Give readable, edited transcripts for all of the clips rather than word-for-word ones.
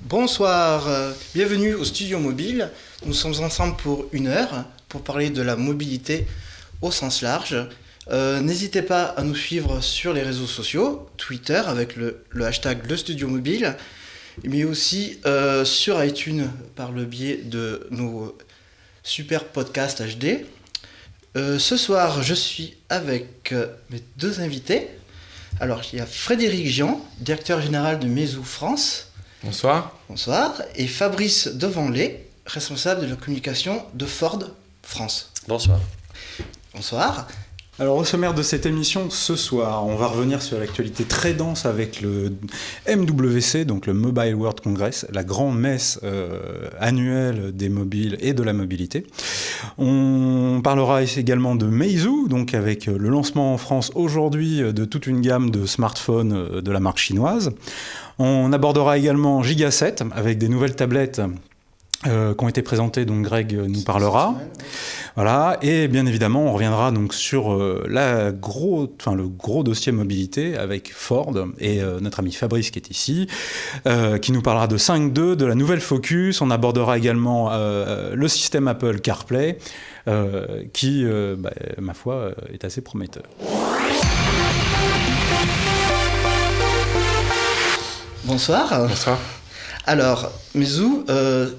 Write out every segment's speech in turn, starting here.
Bonsoir, bienvenue au Studio Mobile. Nous sommes ensemble pour 1 heure pour parler de la mobilité au sens large. N'hésitez pas à nous suivre sur les réseaux sociaux, Twitter avec le hashtag Le Studio Mobile, mais aussi sur iTunes par le biais de nos super podcasts HD. Ce soir, je suis avec mes 2 invités. Alors, il y a Frédéric Jean, directeur général de Meizu France. Bonsoir. Bonsoir. Et Fabrice Devanlay, responsable de la communication de Ford France. Bonsoir. Bonsoir. Alors au sommaire de cette émission, ce soir, on va revenir sur l'actualité très dense avec le MWC, donc le Mobile World Congress, la grande messe annuelle des mobiles et de la mobilité. On parlera également de Meizu, donc avec le lancement en France aujourd'hui de toute une gamme de smartphones de la marque chinoise. On abordera également Giga 7 avec des nouvelles tablettes qui ont été présentées, donc Greg nous parlera. Voilà, et bien évidemment, on reviendra donc sur le gros dossier mobilité avec Ford et notre ami Fabrice qui est ici, qui nous parlera de 5.2, de la nouvelle Focus. On abordera également le système Apple CarPlay, qui, ma foi, est assez prometteur. Bonsoir. Bonsoir. Alors, Meizu,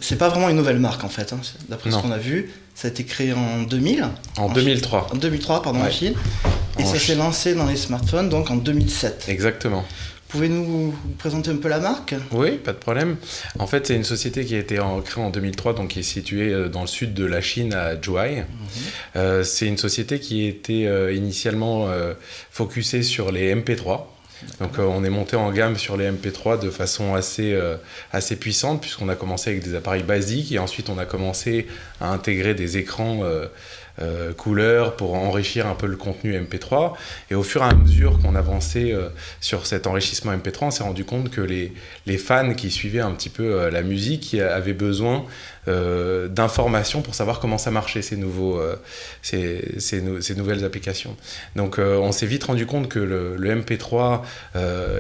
c'est pas vraiment une nouvelle marque en fait, d'après ce Non. qu'on a vu. Ça a été créé en 2000. En 2003. En 2003, pardon, Ouais. en Chine. Et En ça s'est Chine. lancé dans les smartphones donc en 2007. Exactement. Pouvez-nous vous présenter un peu la marque ? Oui, pas de problème. En fait, c'est une société qui a été créée en 2003, donc qui est située dans le sud de la Chine, à Zhuhai. C'est une société qui était initialement focusée sur les MP3. Donc on est monté en gamme sur les MP3 de façon assez puissante, puisqu'on a commencé avec des appareils basiques et ensuite on a commencé à intégrer des écrans couleurs pour enrichir un peu le contenu MP3. Et au fur et à mesure qu'on avançait sur cet enrichissement MP3, on s'est rendu compte que les fans qui suivaient un petit peu la musique avaient besoin d'informations pour savoir comment ça marchait, ces nouvelles applications. Donc on s'est vite rendu compte que le MP3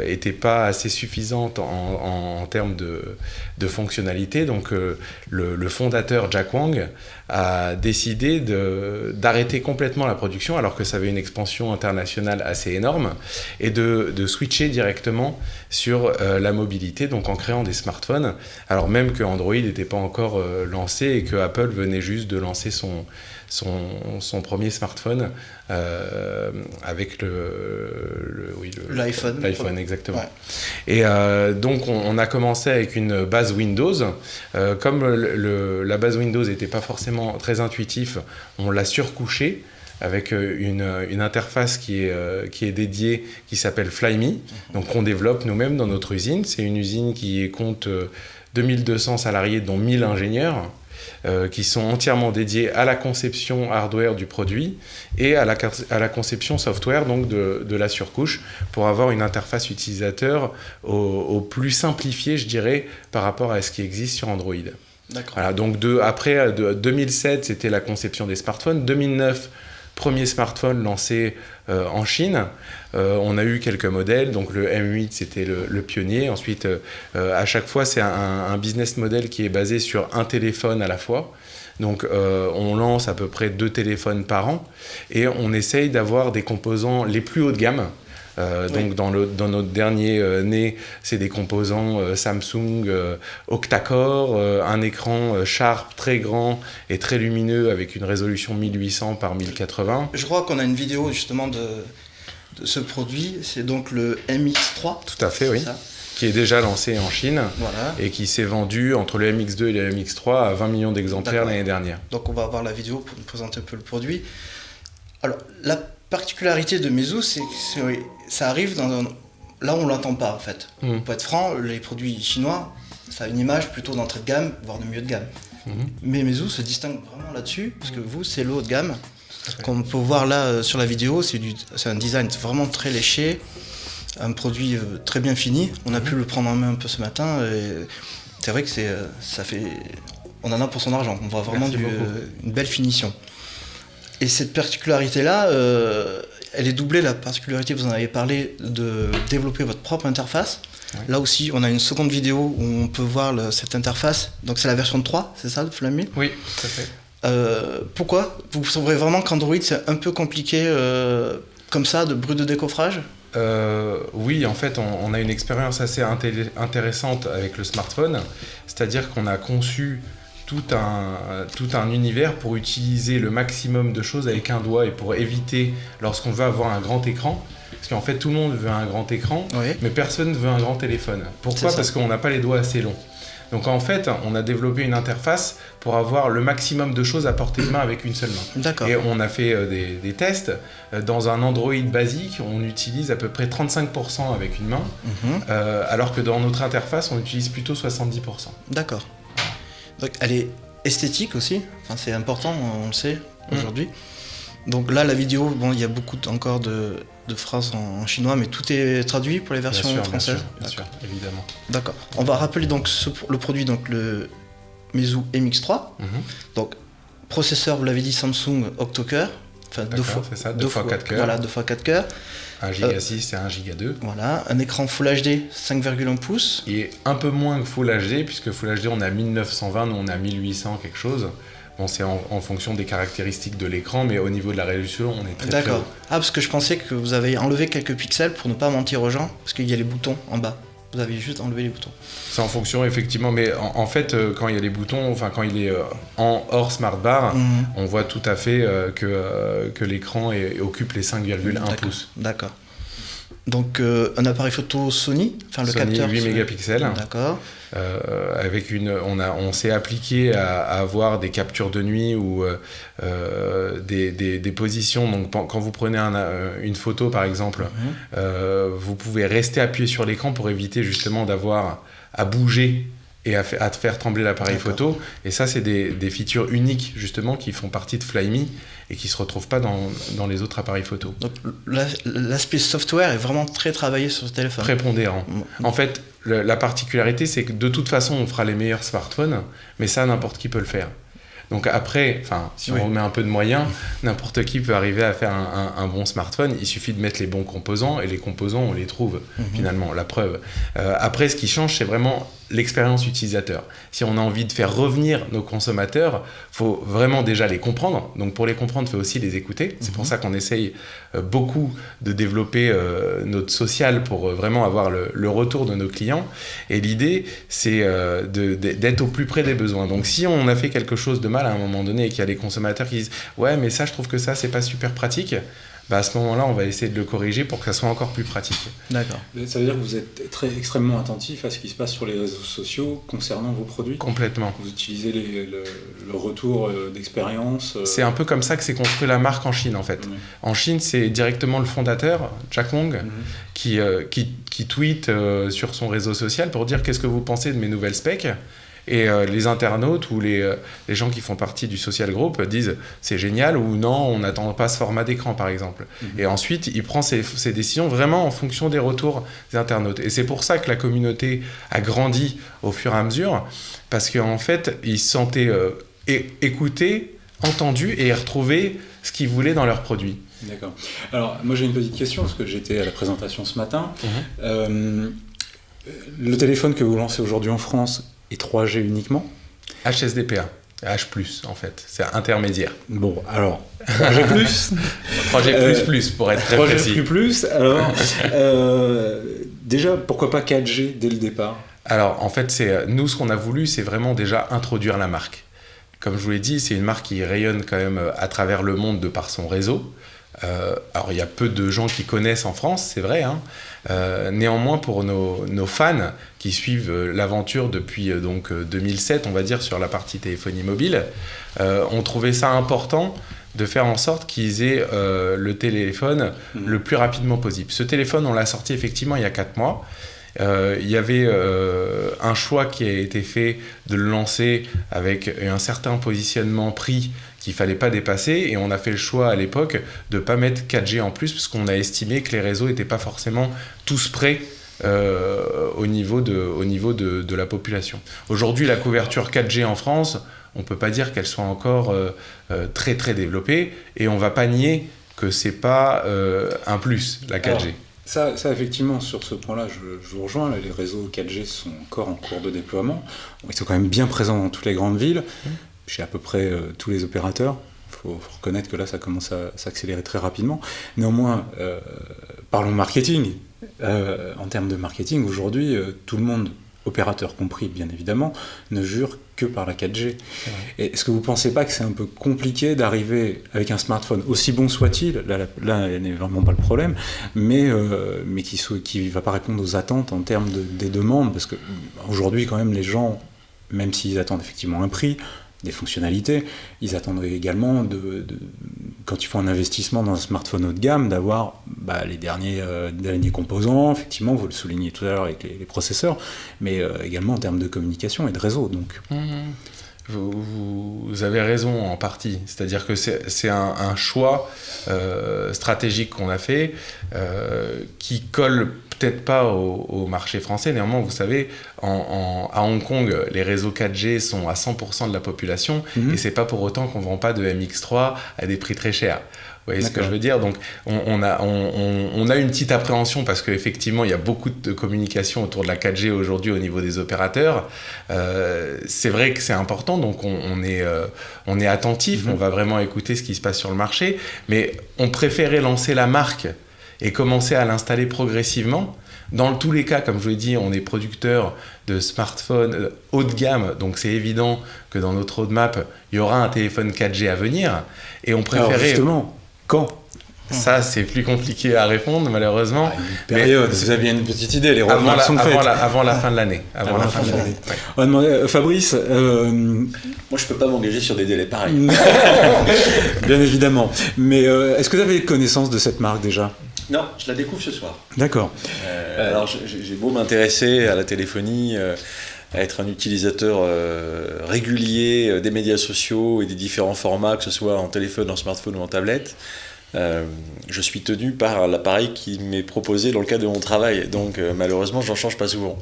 était pas assez suffisante en termes de fonctionnalité. Donc le fondateur Jack Wang a décidé d'arrêter complètement la production, alors que ça avait une expansion internationale assez énorme, et de switcher directement sur la mobilité, donc en créant des smartphones, alors même que Android n'était pas encore lancé et que Apple venait juste de lancer son premier smartphone avec l'iPhone. L'iPhone, exactement. Ouais. Et donc on a commencé avec une base Windows. Comme la base Windows n'était pas forcément très intuitive, on l'a surcouché avec une interface qui est dédiée, qui s'appelle Flyme, donc qu'on développe nous-mêmes dans notre usine. C'est une usine qui compte 2200 salariés, dont 1000 ingénieurs, qui sont entièrement dédiés à la conception hardware du produit et à la conception software, donc de la surcouche, pour avoir une interface utilisateur au plus simplifiée, je dirais, par rapport à ce qui existe sur Android. D'accord. Voilà, donc après 2007, c'était la conception des smartphones. 2009, premier smartphone lancé en Chine. On a eu quelques modèles, donc le M8 c'était le pionnier. Ensuite, à chaque fois, c'est un business model qui est basé sur un téléphone à la fois. Donc on lance à peu près 2 téléphones par an et on essaye d'avoir des composants les plus haut de gamme. Donc dans notre dernier né, c'est des composants Samsung octa-core, un écran Sharp très grand et très lumineux avec une résolution 1800 par 1080. Je crois qu'on a une vidéo justement de ce produit, c'est donc le MX3. Tout à fait, oui. Ça. Qui est déjà lancé en Chine, Voilà. et qui s'est vendu entre le MX2 et le MX3 à 20 millions d'exemplaires D'accord. l'année dernière. Donc on va voir la vidéo pour nous présenter un peu le produit. Alors la particularité de Meizu, c'est que ça arrive là où on ne l'attend pas en fait. Pour être franc, les produits chinois, ça a une image plutôt d'entrée de gamme, voire de milieu de gamme. Mais Meizu se distingue vraiment là-dessus, parce que vous, c'est le haut de gamme. Comme on peut voir là sur la vidéo, c'est un design vraiment très léché, un produit très bien fini. On a pu le prendre en main un peu ce matin, et c'est vrai que on en a pour son argent. On voit vraiment une belle finition. Et cette particularité-là, elle est doublée, la particularité, vous en avez parlé, de développer votre propre interface. Ouais. Là aussi, on a une seconde vidéo où on peut voir cette interface. Donc c'est la version 3, c'est ça, de Flyme? Oui, tout à fait. Pourquoi? Vous trouverez vraiment qu'Android c'est un peu compliqué comme ça, de bruit de décoffrage? Oui, en fait, on a une expérience assez intéressante avec le smartphone. C'est-à-dire qu'on a conçu tout un univers pour utiliser le maximum de choses avec un doigt et pour éviter, lorsqu'on veut avoir un grand écran, parce qu'en fait, tout le monde veut un grand écran, Oui. mais personne ne veut un grand téléphone. Pourquoi? Parce qu'on n'a pas les doigts assez longs. Donc en fait, on a développé une interface pour avoir le maximum de choses à portée de main avec une seule main. D'accord. Et on a fait des tests. Dans un Android basique, on utilise à peu près 35% avec une main, alors que dans notre interface, on utilise plutôt 70%. D'accord. Donc elle est esthétique aussi, enfin, c'est important, on le sait aujourd'hui. Donc là, la vidéo, bon, il y a beaucoup encore de phrases en chinois, mais tout est traduit pour les versions françaises. Bien sûr, évidemment. D'accord. On va rappeler donc le produit, donc le Meizu MX3. Donc processeur, vous l'avez dit, Samsung Octo-Core. Enfin, deux fois 4 cœurs. Voilà, 2 fois 4 cœurs. 1 Go 6 et 1 Go 2. Voilà, un écran Full HD 5,1 pouces. Et un peu moins que Full HD, puisque Full HD on a 1920, nous on a 1800 quelque chose. Bon, c'est en fonction des caractéristiques de l'écran, mais au niveau de la résolution, on est très D'accord. haut. Ah, parce que je pensais que vous avez enlevé quelques pixels pour ne pas mentir aux gens, parce qu'il y a les boutons en bas. Vous avez juste enlevé les boutons. C'est en fonction, effectivement, mais en fait, quand il y a les boutons, enfin quand il est hors Smart Bar, on voit tout à fait que l'écran occupe les 5,1 pouces. D'accord. Donc un appareil photo Sony, enfin le Sony capteur 8 mégapixels. D'accord. Avec on s'est appliqué à avoir des captures de nuit ou des positions. Donc quand vous prenez une photo par exemple, vous pouvez rester appuyé sur l'écran pour éviter justement d'avoir à bouger et à faire trembler l'appareil photo. Et ça, c'est des features uniques justement qui font partie de Flyme et qui ne se retrouvent pas dans les autres appareils photo. Donc l'aspect software est vraiment très travaillé sur ce téléphone. Prépondérant. En fait, la particularité, c'est que de toute façon, on fera les meilleurs smartphones, mais ça, n'importe qui peut le faire. Donc après, si on met un peu de moyens, n'importe qui peut arriver à faire un bon smartphone. Il suffit de mettre les bons composants, et les composants, on les trouve finalement, la preuve. Après, ce qui change, c'est vraiment l'expérience utilisateur. Si on a envie de faire revenir nos consommateurs, il faut vraiment déjà les comprendre. Donc pour les comprendre, il faut aussi les écouter. C'est pour ça qu'on essaye beaucoup de développer notre social pour vraiment avoir le retour de nos clients. Et l'idée, c'est d'être au plus près des besoins. Donc si on a fait quelque chose de mal à un moment donné et qu'il y a les consommateurs qui disent « Ouais, mais ça, je trouve que ça, c'est pas super pratique », à ce moment-là, on va essayer de le corriger pour que ça soit encore plus pratique. D'accord. Ça veut dire que vous êtes extrêmement attentif à ce qui se passe sur les réseaux sociaux concernant vos produits? Complètement. Vous utilisez le retour d'expérience C'est un peu comme ça que s'est construit la marque en Chine, en fait. En Chine, c'est directement le fondateur, Jack Wong, qui tweet sur son réseau social pour dire « Qu'est-ce que vous pensez de mes nouvelles specs ?» Et les internautes ou les gens qui font partie du social group disent c'est génial ou non, on n'attend pas ce format d'écran par exemple. Et ensuite, il prend ses décisions vraiment en fonction des retours des internautes. Et c'est pour ça que la communauté a grandi au fur et à mesure, parce qu'en fait, ils se sentaient écoutés, entendus et retrouvaient ce qu'ils voulaient dans leurs produits. D'accord. Alors, moi j'ai une petite question, parce que j'étais à la présentation ce matin. Le téléphone que vous lancez aujourd'hui en France et 3G uniquement? HSDPA, H+, en fait, c'est intermédiaire. Bon, alors, 3G+. 3G++, pour être très précis. 3G++, alors, déjà, pourquoi pas 4G dès le départ? Alors, en fait, nous, ce qu'on a voulu, c'est vraiment déjà introduire la marque. Comme je vous l'ai dit, c'est une marque qui rayonne quand même à travers le monde de par son réseau. Alors, il y a peu de gens qui connaissent en France, c'est vrai, hein. Néanmoins, pour nos fans qui suivent l'aventure depuis 2007, on va dire, sur la partie téléphonie mobile, on trouvait ça important de faire en sorte qu'ils aient le téléphone le plus rapidement possible. Ce téléphone, on l'a sorti effectivement il y a 4 mois. Il y avait un choix qui a été fait de le lancer avec un certain positionnement prix qu'il ne fallait pas dépasser, et on a fait le choix à l'époque de ne pas mettre 4G en plus parce qu'on a estimé que les réseaux n'étaient pas forcément tous prêts au niveau de la population. Aujourd'hui, la couverture 4G en France, on ne peut pas dire qu'elle soit encore très très développée, et on ne va pas nier que ce n'est pas un plus, la 4G. Alors, Ça, effectivement, sur ce point-là, je vous rejoins. Là, les réseaux 4G sont encore en cours de déploiement. Ils sont quand même bien présents dans toutes les grandes villes, chez à peu près tous les opérateurs. Il faut reconnaître que là, ça commence à s'accélérer très rapidement. Néanmoins, parlons marketing. En termes de marketing, aujourd'hui, tout le monde, opérateurs compris bien évidemment, ne jure que par la 4G. Et est-ce que vous ne pensez pas que c'est un peu compliqué d'arriver avec un smartphone, aussi bon soit-il, là n'est vraiment pas le problème, mais qui ne va pas répondre aux attentes en termes des demandes, parce qu'aujourd'hui quand même les gens, même s'ils attendent effectivement un prix, des fonctionnalités, ils attendent également, quand ils font un investissement dans un smartphone haut de gamme, d'avoir les derniers composants, effectivement, vous le soulignez tout à l'heure avec les processeurs, mais également en termes de communication et de réseau. Donc. Vous avez raison en partie, c'est-à-dire que c'est un choix stratégique qu'on a fait qui colle peut-être pas au marché français. Néanmoins, vous savez, à Hong Kong, les réseaux 4G sont à 100% de la population et c'est pas pour autant qu'on vend pas de MX3 à des prix très chers. Vous voyez ce que je veux dire? Donc, on a une petite appréhension parce qu'effectivement, il y a beaucoup de communication autour de la 4G aujourd'hui au niveau des opérateurs. C'est vrai que c'est important, donc on est attentif, on va vraiment écouter ce qui se passe sur le marché, mais on préférait lancer la marque et commencer à l'installer progressivement. Dans tous les cas, comme je vous l'ai dit, on est producteur de smartphones haut de gamme, donc c'est évident que dans notre roadmap, il y aura un téléphone 4G à venir. Et on préférait... Alors justement, quand ? Ça, c'est plus compliqué à répondre, malheureusement. Une période, vous avez une petite idée, les roadmaps sont faites. Avant la fin de l'année. Avant la fin de l'année. On va demander, Fabrice... Moi, je peux pas m'engager sur des délais pareils. Bien évidemment. Mais est-ce que vous avez connaissance de cette marque déjà ? Non, je la découvre ce soir. D'accord. Alors, j'ai beau m'intéresser à la téléphonie, à être un utilisateur régulier des médias sociaux et des différents formats, que ce soit en téléphone, en smartphone ou en tablette. Je suis tenu par l'appareil qui m'est proposé dans le cadre de mon travail, donc malheureusement j'en change pas souvent.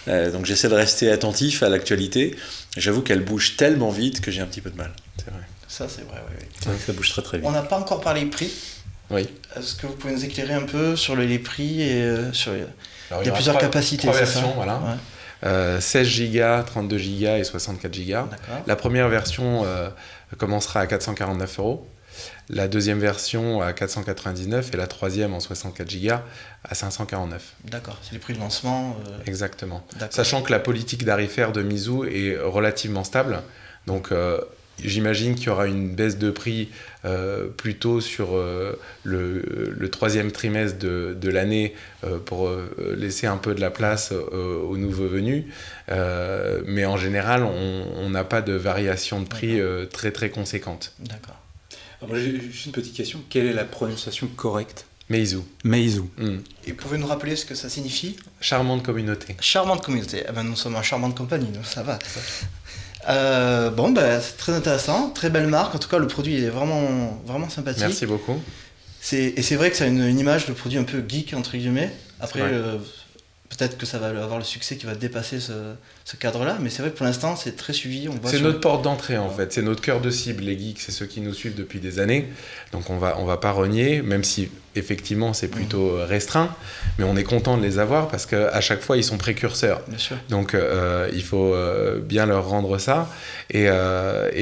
Donc j'essaie de rester attentif à l'actualité. J'avoue qu'elle bouge tellement vite que j'ai un petit peu de mal. C'est vrai. Ça c'est vrai, oui. Ça bouge très très vite. On n'a pas encore parlé prix. Oui. Est-ce que vous pouvez nous éclairer un peu sur les prix et sur il y a plusieurs capacités, trois c'est versions, ça? voilà. Ouais. 16 Go, 32 Go et 64 Go. D'accord. La première version commencera à 449 €. La deuxième version à 499 et la troisième en 64 Go à 549. D'accord, c'est les prix de lancement. Exactement. D'accord. Sachant que la politique d'Arifaire de Meizu est relativement stable. Donc j'imagine qu'il y aura une baisse de prix plutôt sur le troisième trimestre de l'année pour laisser un peu de la place aux nouveaux venus. Mais en général, on n'a pas de variation de prix très très conséquente. D'accord. Alors, j'ai juste une petite question. Quelle est la prononciation correcte ? Meizu. Meizu. Et pouvez-vous nous rappeler ce que ça signifie ? Charmante communauté. Charmante communauté. Eh ben, nous sommes un charmante compagnie, donc ça va. C'est très intéressant, très belle marque. En tout cas, le produit est vraiment, vraiment sympathique. Merci beaucoup. Et c'est vrai que ça a une image de produit un peu geek, entre guillemets. Après, peut-être que ça va avoir le succès qui va dépasser ce cadre-là, mais c'est vrai que pour l'instant, c'est très suivi. C'est notre porte d'entrée, en fait. C'est notre cœur de cible. Les geeks, c'est ceux qui nous suivent depuis des années. Donc, on va pas renier, même si, effectivement, c'est plutôt restreint. Mais on est content de les avoir parce qu'à chaque fois, ils sont précurseurs. Bien sûr. Donc, il faut bien leur rendre ça. Et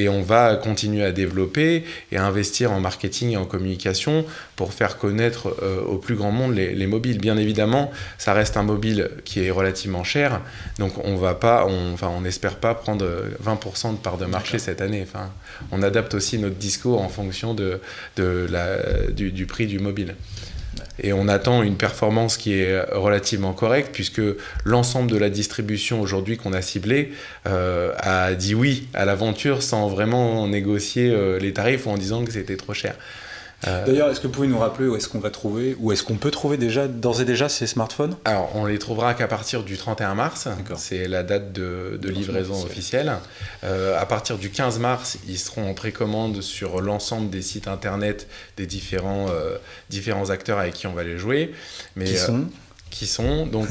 on va continuer à développer et à investir en marketing et en communication pour faire connaître au plus grand monde les mobiles. Bien évidemment, ça reste un mobile qui est relativement cher. Donc, on n'espère pas prendre 20% de part de marché cette année. Enfin, on adapte aussi notre discours en fonction du prix du mobile. Et on attend une performance qui est relativement correcte puisque l'ensemble de la distribution aujourd'hui qu'on a ciblée a dit oui à l'aventure sans vraiment négocier les tarifs ou en disant que c'était trop cher. D'ailleurs, est-ce que vous pouvez nous rappeler où est-ce qu'on va trouver, ou est-ce qu'on peut trouver d'ores et déjà ces smartphones ? Alors, on les trouvera qu'à partir du 31 mars. D'accord. C'est la date de livraison officielle. À partir du 15 mars, ils seront en précommande sur l'ensemble des sites internet des différents acteurs avec qui on va les jouer. Mais, qui sont donc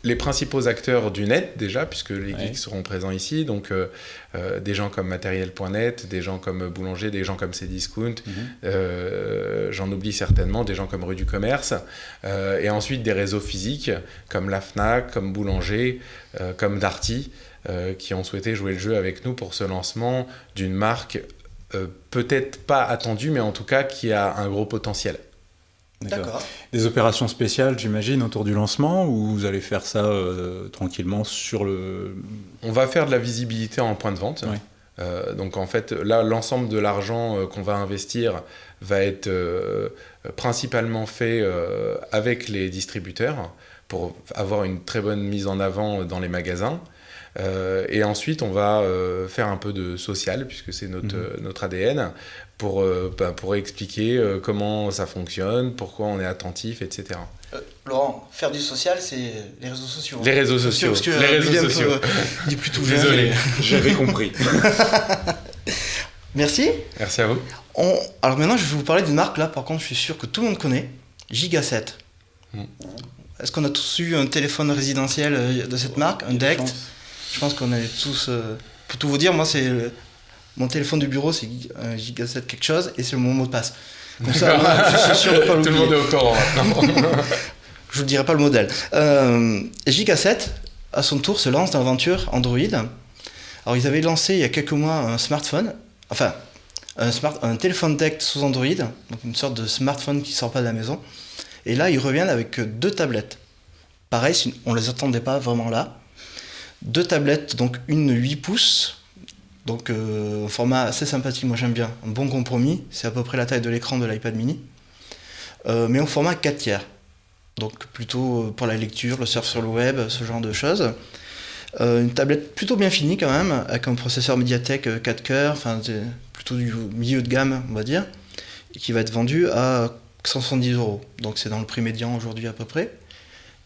les principaux acteurs du net déjà, puisque les Ouais. geeks seront présents ici, donc des gens comme Matériel.net, des gens comme Boulanger, des gens comme Cdiscount, j'en oublie certainement, des gens comme Rue du Commerce, et ensuite des réseaux physiques comme la Fnac, comme Boulanger, comme Darty, qui ont souhaité jouer le jeu avec nous pour ce lancement d'une marque peut-être pas attendue, mais en tout cas qui a un gros potentiel. D'accord. Des opérations spéciales, j'imagine, autour du lancement, ou vous allez faire ça tranquillement sur le... On va faire de la visibilité en point de vente. Ouais. Donc en fait, là, l'ensemble de l'argent qu'on va investir va être principalement fait avec les distributeurs pour avoir une très bonne mise en avant dans les magasins. Et ensuite, on va faire un peu de social, puisque c'est notre ADN, pour expliquer comment ça fonctionne, pourquoi on est attentif, etc. Laurent, faire du social, c'est les réseaux sociaux. Les réseaux sociaux. Parce que Les réseaux William sociaux. il est plutôt jeune. Désolé. J'avais compris. Merci. Merci à vous. Alors maintenant, je vais vous parler d'une marque, là, par contre, je suis sûr que tout le monde connaît, Giga 7. Est-ce qu'on a tous eu un téléphone résidentiel de cette marque, un DECT? Je pense qu'on a tous... pour tout vous dire, moi, mon téléphone de bureau, c'est un Giga 7 quelque chose, et c'est mon mot de passe. Comme ça, moi, je suis sûr de pas l'oublier. Tout le monde est au courant maintenant. Je vous dirai pas le modèle. Giga 7, à son tour, se lance dans l'aventure Android. Alors, ils avaient lancé il y a quelques mois un smartphone, enfin, un téléphone DECT sous Android, donc une sorte de smartphone qui sort pas de la maison. Et là, ils reviennent avec 2 tablettes. Pareil, on les attendait pas vraiment là. 2 tablettes, donc une 8 pouces, donc un format assez sympathique, moi j'aime bien, un bon compromis, c'est à peu près la taille de l'écran de l'iPad mini, mais au format 4/3, donc plutôt pour la lecture, le surf sur le web, ce genre de choses. Une tablette plutôt bien finie quand même, avec un processeur Mediatek 4 cœurs, enfin plutôt du milieu de gamme on va dire, et qui va être vendu à 170 €, donc c'est dans le prix médian aujourd'hui à peu près.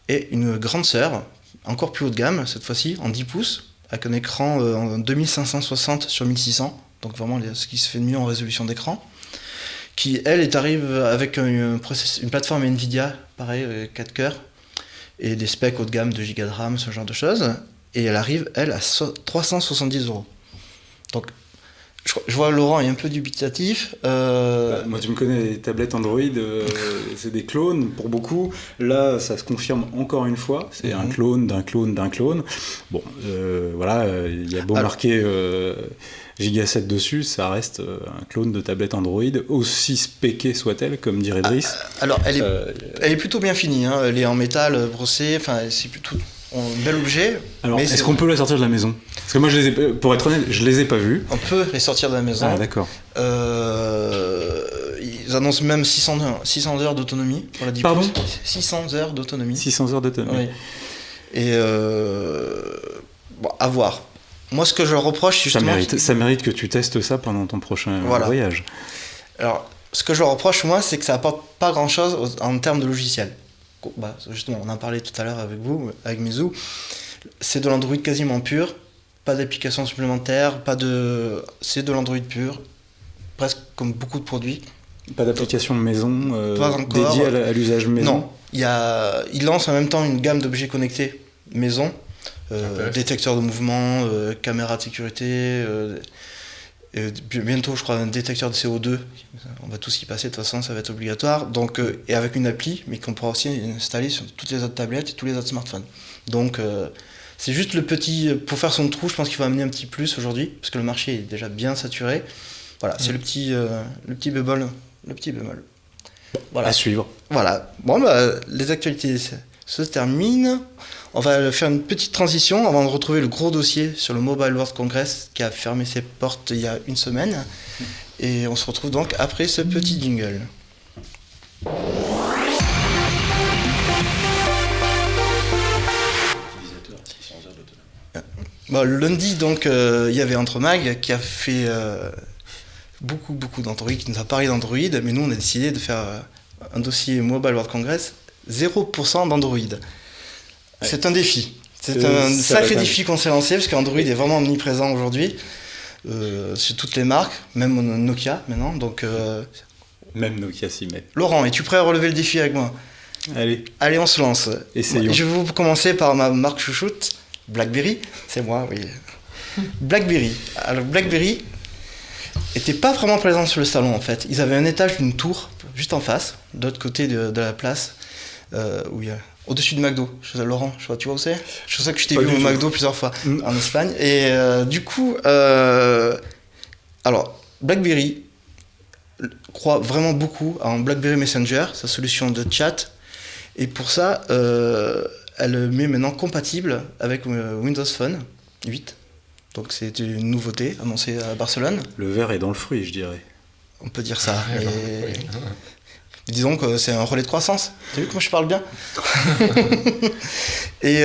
Et une grande sœur, encore plus haut de gamme, cette fois-ci, en 10 pouces, avec un écran en 2560 sur 1600, donc vraiment ce qui se fait de mieux en résolution d'écran, qui, elle, arrive avec une plateforme Nvidia, pareil, 4 cœurs, et des specs haut de gamme, 2 Go de RAM, ce genre de choses, et elle arrive, elle, à 370 €. Donc, je vois Laurent est un peu dubitatif. Moi, tu me connais, les tablettes Android, c'est des clones pour beaucoup. Là, ça se confirme encore une fois. C'est un clone d'un clone d'un clone. Bon, voilà, il y a beau marquer Giga 7 dessus, ça reste un clone de tablette Android, aussi spéquée soit-elle, comme dirait Driss. Alors, elle est plutôt bien finie. Hein. Elle est en métal brossé. Enfin, c'est plutôt un bel objet. Alors, mais est-ce qu'on peut la sortir de la maison? Parce que moi, pour être honnête, je les ai pas vus. On peut les sortir de la maison. Ah, d'accord. Ils annoncent même 600 heures d'autonomie pour la 10 Pardon pouces. 600 heures d'autonomie. 600 heures d'autonomie. Oui. Et bon, à voir. Moi, ce que je reproche, justement... Ça mérite que tu testes ça pendant ton prochain voyage. Alors, ce que je reproche, moi, c'est que ça apporte pas grand-chose en termes de logiciel. Bah, justement, on en parlait tout à l'heure avec vous, avec Meizu. C'est de l'Android quasiment pur, pas d'applications supplémentaires, c'est de l'Android pur, presque comme beaucoup de produits. Pas d'application maison pas encore. dédiée à l'usage maison? Non, il lance en même temps une gamme d'objets connectés maison, détecteur de mouvement, caméra de sécurité, bientôt je crois un détecteur de CO2, on va tous y passer, de toute façon ça va être obligatoire, donc, et avec une appli, mais qu'on pourra aussi installer sur toutes les autres tablettes et tous les autres smartphones. Donc c'est juste le petit, pour faire son trou, je pense qu'il faut amener un petit plus aujourd'hui, parce que le marché est déjà bien saturé. Voilà, c'est le petit bémol. Le petit bémol. Voilà. À suivre. Voilà. Bon, bah, les actualités se terminent. On va faire une petite transition avant de retrouver le gros dossier sur le Mobile World Congress qui a fermé ses portes il y a une semaine. Et on se retrouve donc après ce petit jingle. Bon, le lundi, donc, il y avait Entremag qui a fait beaucoup d'Android, qui nous a parlé d'Android, mais nous, on a décidé de faire un dossier Mobile World Congress 0% d'Android. Ouais. C'est un défi. C'est un sacré défi qu'on s'est lancé, parce qu'Android est vraiment omniprésent aujourd'hui, sur toutes les marques, même Nokia maintenant. Donc, même Nokia s'y met. Laurent, es-tu prêt à relever le défi avec moi ? Allez, on se lance. Essayons. Je vais vous commencer par ma marque chouchoute, BlackBerry. C'est moi, oui. BlackBerry. Alors, BlackBerry était pas vraiment présent sur le salon, en fait. Ils avaient un étage d'une tour, juste en face, de l'autre côté de la place, où il y a... Au-dessus du McDo. Laurent, tu vois où c'est ? Je sais que je t'ai vu au McDo plusieurs fois en Espagne. Et du coup, alors, BlackBerry croit vraiment beaucoup en BlackBerry Messenger, sa solution de chat. Et pour ça, elle le met maintenant compatible avec Windows Phone 8. Donc c'est une nouveauté annoncée à Barcelone. Le verre est dans le fruit, je dirais. On peut dire ça. Disons que c'est un relais de croissance. T'as vu comment je parle bien ? Et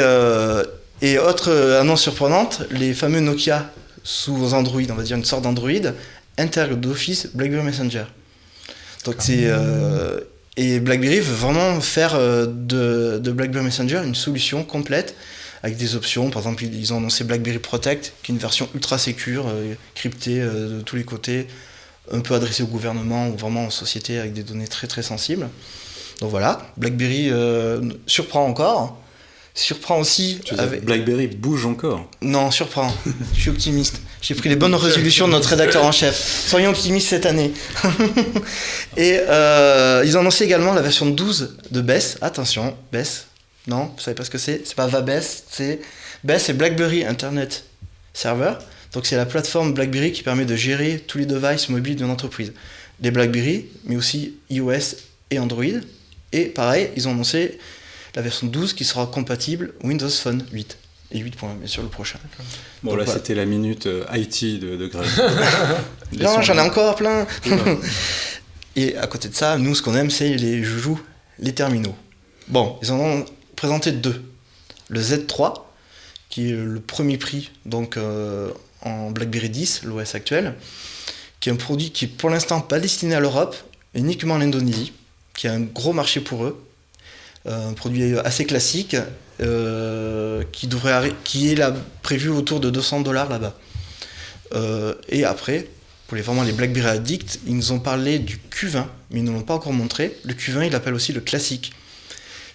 autre annonce surprenante, les fameux Nokia sous Android, on va dire une sorte d'Android, intègrent d'office BlackBerry Messenger. Donc et BlackBerry veut vraiment faire de BlackBerry Messenger une solution complète avec des options. Par exemple, ils ont annoncé BlackBerry Protect, qui est une version ultra sécure, cryptée de tous les côtés, un peu adressée au gouvernement ou vraiment aux sociétés avec des données très très sensibles. Donc voilà, BlackBerry surprend encore. Surprend aussi. BlackBerry bouge encore. Non, surprend. Je suis optimiste. J'ai pris les bonnes résolutions de notre rédacteur en chef. Soyons optimistes cette année. Et ils ont annoncé également la version 12 de BESS. Attention, BESS. Non, vous savez pas ce que c'est ? C'est pas VABESS, c'est BESS, c'est BlackBerry Internet Server. Donc c'est la plateforme BlackBerry qui permet de gérer tous les devices mobiles d'une entreprise. Les BlackBerry, mais aussi iOS et Android. Et pareil, ils ont annoncé la version 12 qui sera compatible Windows Phone 8. Et 8 bien sûr le prochain. Bon, donc, là c'était la minute IT de Greg. Non, j'en ai encore plein. Et à côté de ça, nous ce qu'on aime c'est les joujoux, les terminaux. Bon, ils en ont présenté deux. Le Z3, qui est le premier prix donc, en BlackBerry 10, l'OS actuel, qui est un produit qui est pour l'instant pas destiné à l'Europe, uniquement à l'Indonésie, qui a un gros marché pour eux. Un produit assez classique qui est là, prévu autour de $200 là-bas. Et après, pour vraiment les BlackBerry addicts, ils nous ont parlé du Q20, mais ils ne l'ont pas encore montré. Le Q20, ils l'appellent aussi le classique.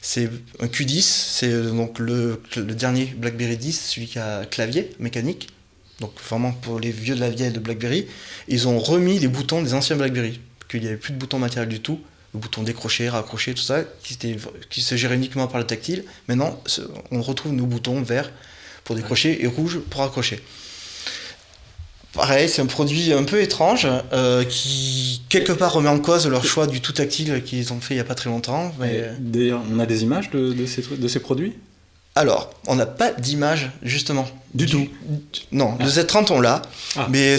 C'est un Q10, c'est donc le dernier BlackBerry 10, celui qui a clavier mécanique. Donc vraiment pour les vieux de la vieille de BlackBerry. Ils ont remis les boutons des anciens BlackBerry, qu'il n'y avait plus de boutons matériels du tout. Le bouton décrocher, raccrocher, tout ça, qui se gérait uniquement par le tactile. Maintenant, on retrouve nos boutons verts pour décrocher et rouges pour raccrocher. Pareil, c'est un produit un peu étrange qui, quelque part, remet en cause leur choix du tout tactile qu'ils ont fait il n'y a pas très longtemps. Mais... D'ailleurs, on a des images de ces produits ? Alors, on n'a pas d'image, justement. Du tout. Non, le Z30, on l'a. Mais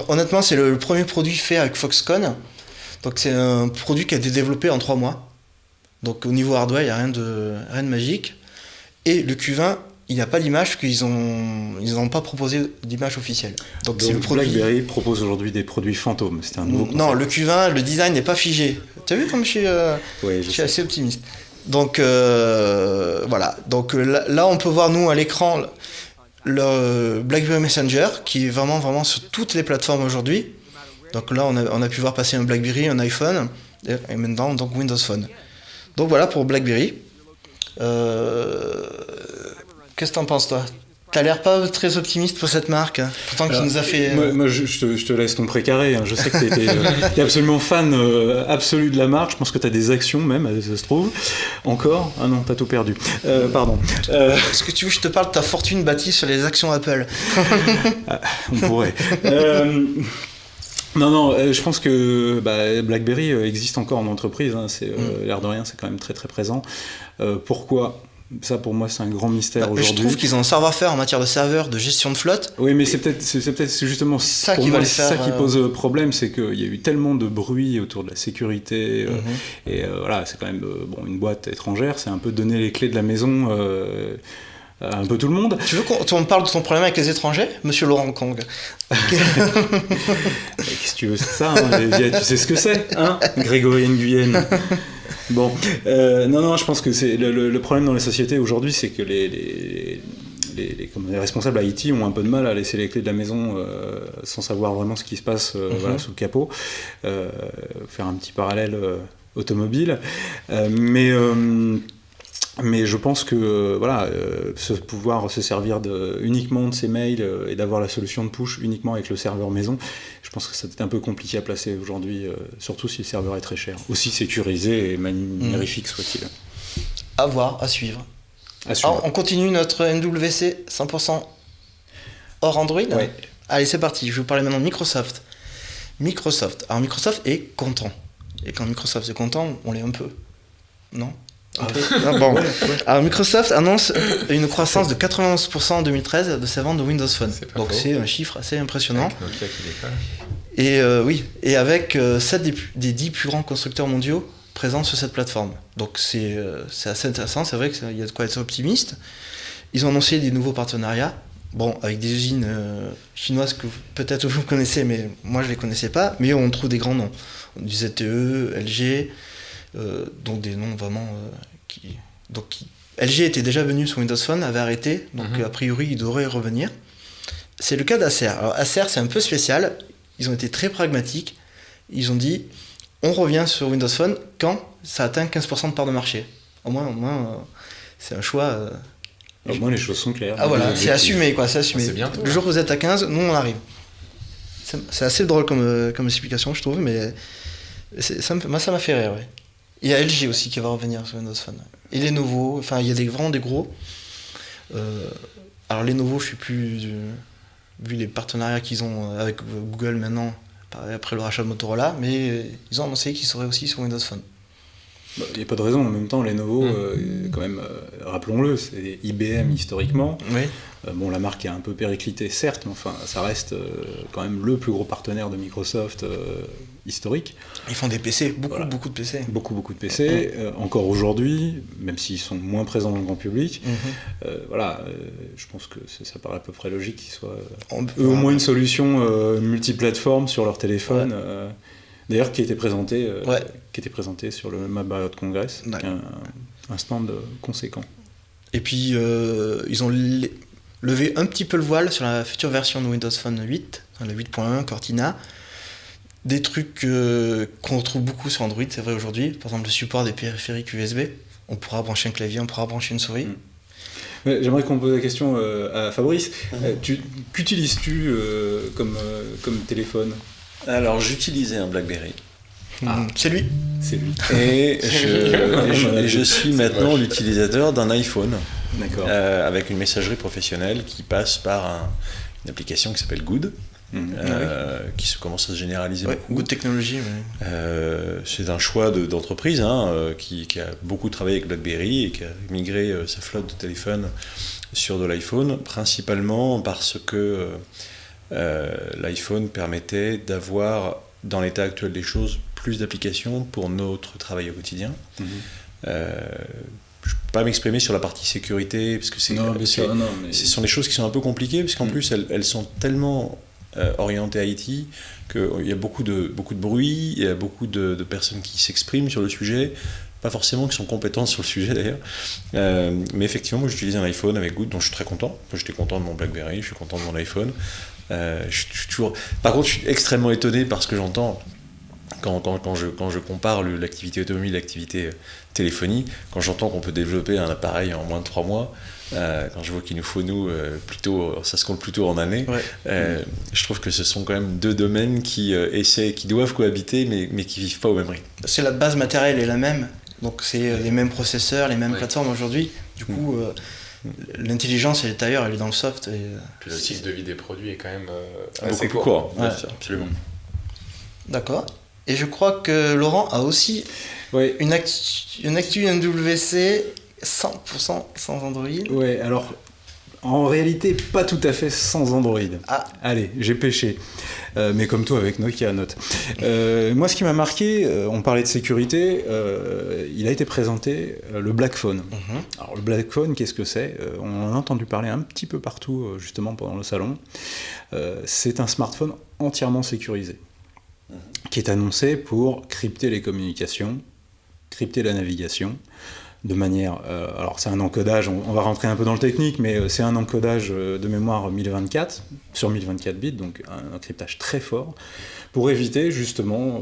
honnêtement, c'est le premier produit fait avec Foxconn. Donc c'est un produit qui a été développé en 3 mois. Donc au niveau hardware, il n'y a rien de magique. Et le Q20, il n'y a pas d'image parce qu'ils n'ont pas proposé d'image officielle. Donc c'est le produit... BlackBerry propose aujourd'hui des produits fantômes. C'est un nouveau concept. Non, le Q20, le design n'est pas figé. T'as vu comme je suis assez optimiste. Donc voilà. Donc là, on peut voir nous à l'écran le BlackBerry Messenger qui est vraiment sur toutes les plateformes aujourd'hui. Donc là, on a pu voir passer un BlackBerry, un iPhone, et maintenant donc Windows Phone. Donc voilà pour BlackBerry. Qu'est-ce que t'en penses, toi ? T'as l'air pas très optimiste pour cette marque, pourtant qu'il nous a fait... Moi je te laisse ton précaré. Hein. Je sais que t'es absolument fan absolu de la marque. Je pense que t'as des actions même, ça se trouve. Encore ? Ah non, t'as tout perdu. Pardon. Est-ce que tu veux que je te parle de ta fortune bâtie sur les actions Apple ? On pourrait. Non, je pense que BlackBerry existe encore en entreprise. Hein, l'air de rien, c'est quand même très très présent. Pourquoi ? Ça, pour moi, c'est un grand mystère aujourd'hui. Je trouve qu'ils ont un savoir-faire en matière de serveurs, de gestion de flotte. Oui, mais c'est peut-être justement ça qui pose problème, c'est qu'il y a eu tellement de bruit autour de la sécurité. Et voilà, c'est quand même une boîte étrangère. C'est un peu donner les clés de la maison à un peu tout le monde. Tu veux qu'on parle de ton problème avec les étrangers, monsieur Laurent Kong ? Qu'est-ce que tu veux, c'est ça, hein, tu sais ce que c'est, hein, Grégory Nguyen. Bon, non, je pense que c'est le problème dans les sociétés aujourd'hui, c'est que les responsables IT ont un peu de mal à laisser les clés de la maison sans savoir vraiment ce qui se passe sous le capot. Faire un petit parallèle automobile. Mais je pense que pouvoir se servir uniquement de ses mails et d'avoir la solution de push uniquement avec le serveur maison, je pense que ça peut être un peu compliqué à placer aujourd'hui, surtout si le serveur est très cher. Aussi sécurisé et magnifique soit-il. À voir, à suivre. Alors, on continue notre MWC 100% hors Android. Ouais. Allez, c'est parti. Je vais vous parler maintenant de Microsoft. Alors, Microsoft est content. Et quand Microsoft est content, on l'est un peu. Non ? Ah, bon. Alors, Microsoft annonce une croissance de 91% en 2013 de sa vente de Windows Phone. Donc, c'est un chiffre assez impressionnant. Avec Nokia qui décolle. Et oui, et avec 7 des 10 plus grands constructeurs mondiaux présents sur cette plateforme. Donc c'est assez intéressant, c'est vrai qu'il y a de quoi être optimiste. Ils ont annoncé des nouveaux partenariats, bon, avec des usines chinoises que peut-être vous connaissez, mais moi je ne les connaissais pas, mais on trouve des grands noms, du ZTE, LG, donc des noms vraiment LG était déjà venu sur Windows Phone, avait arrêté, donc a priori il devrait revenir. C'est le cas d'Acer. Alors Acer c'est un peu spécial, ils ont été très pragmatiques, ils ont dit on revient sur Windows Phone quand ça atteint 15% de part de marché. Au moins c'est un choix. Au moins les choses sont claires. Ah voilà, c'est assumé quoi, c'est assumé. C'est bientôt, le jour où vous êtes à 15, nous on arrive. C'est assez drôle comme explication je trouve, mais ça m'a fait rire. Ouais. Il y a LG aussi qui va revenir sur Windows Phone. Et Lenovo, enfin il y a vraiment des gros. Alors Lenovo, je suis plus... vu les partenariats qu'ils ont avec Google maintenant, après le rachat de Motorola, mais ils ont annoncé qu'ils seraient aussi sur Windows Phone. Il n'y a pas de raison, en même temps, Lenovo, quand même, rappelons-le, c'est IBM historiquement. Oui. Bon, la marque est un peu périclitée, certes, mais enfin, ça reste quand même le plus gros partenaire de Microsoft historique. Ils font des PC, beaucoup de PC. Beaucoup de PC. Encore aujourd'hui, même s'ils sont moins présents dans le grand public, je pense que ça paraît à peu près logique qu'ils soient au moins une solution multiplateforme sur leur téléphone. Ouais. D'ailleurs, qui était présenté sur le Mobile World Congress, un stand conséquent. Et puis, ils ont levé un petit peu le voile sur la future version de Windows Phone 8, le 8.1 Cortina. Des trucs qu'on trouve beaucoup sur Android, c'est vrai aujourd'hui. Par exemple, le support des périphériques USB. On pourra brancher un clavier, on pourra brancher une souris. Ouais, j'aimerais qu'on pose la question à Fabrice. Qu'utilises-tu comme téléphone ? Alors, j'utilisais un BlackBerry. C'est lui. Et je suis maintenant l'utilisateur d'un iPhone. D'accord. Avec une messagerie professionnelle qui passe par une application qui s'appelle Good. Qui commence à se généraliser beaucoup. Good Technology. C'est un choix d'entreprise qui a beaucoup travaillé avec BlackBerry et qui a migré sa flotte de téléphones sur de l'iPhone, principalement parce que l'iPhone permettait d'avoir, dans l'état actuel des choses, plus d'applications pour notre travail au quotidien. Je ne peux pas m'exprimer sur la partie sécurité, parce que ce sont des choses qui sont un peu compliquées, parce qu'en plus, elles sont tellement orientées IT qu'il y a beaucoup de bruit, il y a beaucoup de personnes qui s'expriment sur le sujet, pas forcément qui sont compétentes sur le sujet d'ailleurs, mais effectivement, moi j'utilise un iPhone avec Good, dont je suis très content. J'étais content de mon BlackBerry, je suis content de mon iPhone. Par contre, je suis extrêmement étonné par ce que j'entends quand je compare l'activité automobile et l'activité téléphonie, quand j'entends qu'on peut développer un appareil en moins de 3 mois, quand je vois qu'il nous faut, ça se compte plutôt en années, je trouve que ce sont quand même deux domaines qui doivent cohabiter, mais qui ne vivent pas au même rythme. C'est la base matérielle est la même, donc c'est les mêmes processeurs, les mêmes plateformes aujourd'hui. Du coup, l'intelligence, elle est ailleurs, elle est dans le soft. Puis le cycle de vie des produits est quand même assez court. Absolument. D'accord. Et je crois que Laurent a aussi une actu MWC 100% sans Android. Oui, alors en réalité pas tout à fait sans Android. Allez, j'ai péché. Mais comme toi avec Nokia Note. Moi ce qui m'a marqué, on parlait de sécurité, il a été présenté le Black Phone. Alors le Black Phone, qu'est-ce que c'est ? On en a entendu parler un petit peu partout justement pendant le salon. C'est un smartphone entièrement sécurisé, qui est annoncé pour crypter les communications, crypter la navigation, de manière... alors c'est un encodage, on va rentrer un peu dans le technique, mais c'est un encodage de mémoire 1024 sur 1024 bits, donc un cryptage très fort, pour éviter justement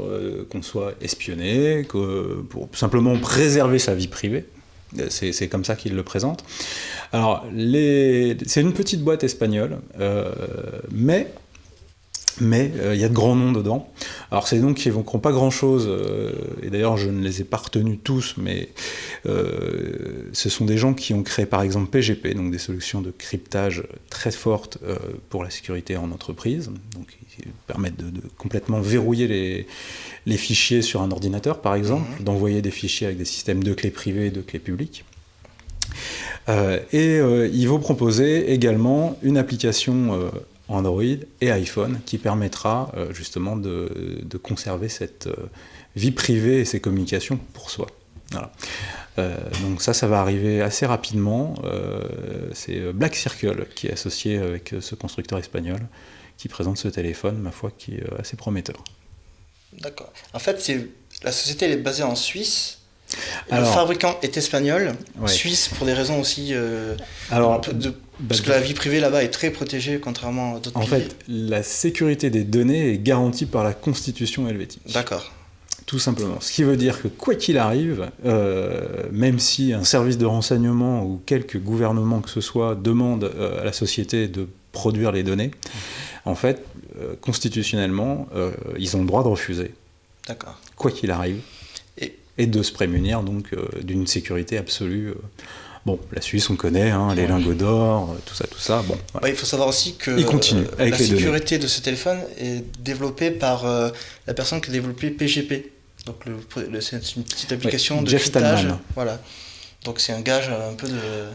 qu'on soit espionné, pour simplement préserver sa vie privée. C'est comme ça qu'il le présente. Alors, c'est une petite boîte espagnole, mais il y a de grands noms dedans. Alors c'est donc qui n'ont pas grand-chose, et d'ailleurs je ne les ai pas retenus tous, mais ce sont des gens qui ont créé par exemple PGP, donc des solutions de cryptage très fortes pour la sécurité en entreprise, donc qui permettent de complètement verrouiller les fichiers sur un ordinateur par exemple, d'envoyer des fichiers avec des systèmes de clés privées et de clés publiques. Ils vont proposer également une application Android et iPhone qui permettra justement de conserver cette vie privée et ses communications pour soi. Voilà. Donc ça va arriver assez rapidement. C'est Black Circle qui est associé avec ce constructeur espagnol qui présente ce téléphone, ma foi, qui est assez prometteur. D'accord. En fait, la société elle est basée en Suisse. Le fabricant est espagnol, suisse pour des raisons aussi... parce que la vie privée là-bas est très protégée, contrairement à d'autres pays. En fait, la sécurité des données est garantie par la Constitution helvétique. D'accord. Tout simplement. Ce qui veut dire que quoi qu'il arrive, même si un service de renseignement ou quelque gouvernement que ce soit demande à la société de produire les données, en fait, constitutionnellement, ils ont le droit de refuser. D'accord. Quoi qu'il arrive. Et de se prémunir donc d'une sécurité absolue. Bon, la Suisse, on connaît, les lingots d'or, tout ça. Bon, voilà. Il faut savoir aussi que avec la sécurité de ce téléphone est développée par la personne qui a développé PGP. Donc c'est une petite application de Jeff cryptage. Stallman. Voilà. Donc c'est un gage un peu de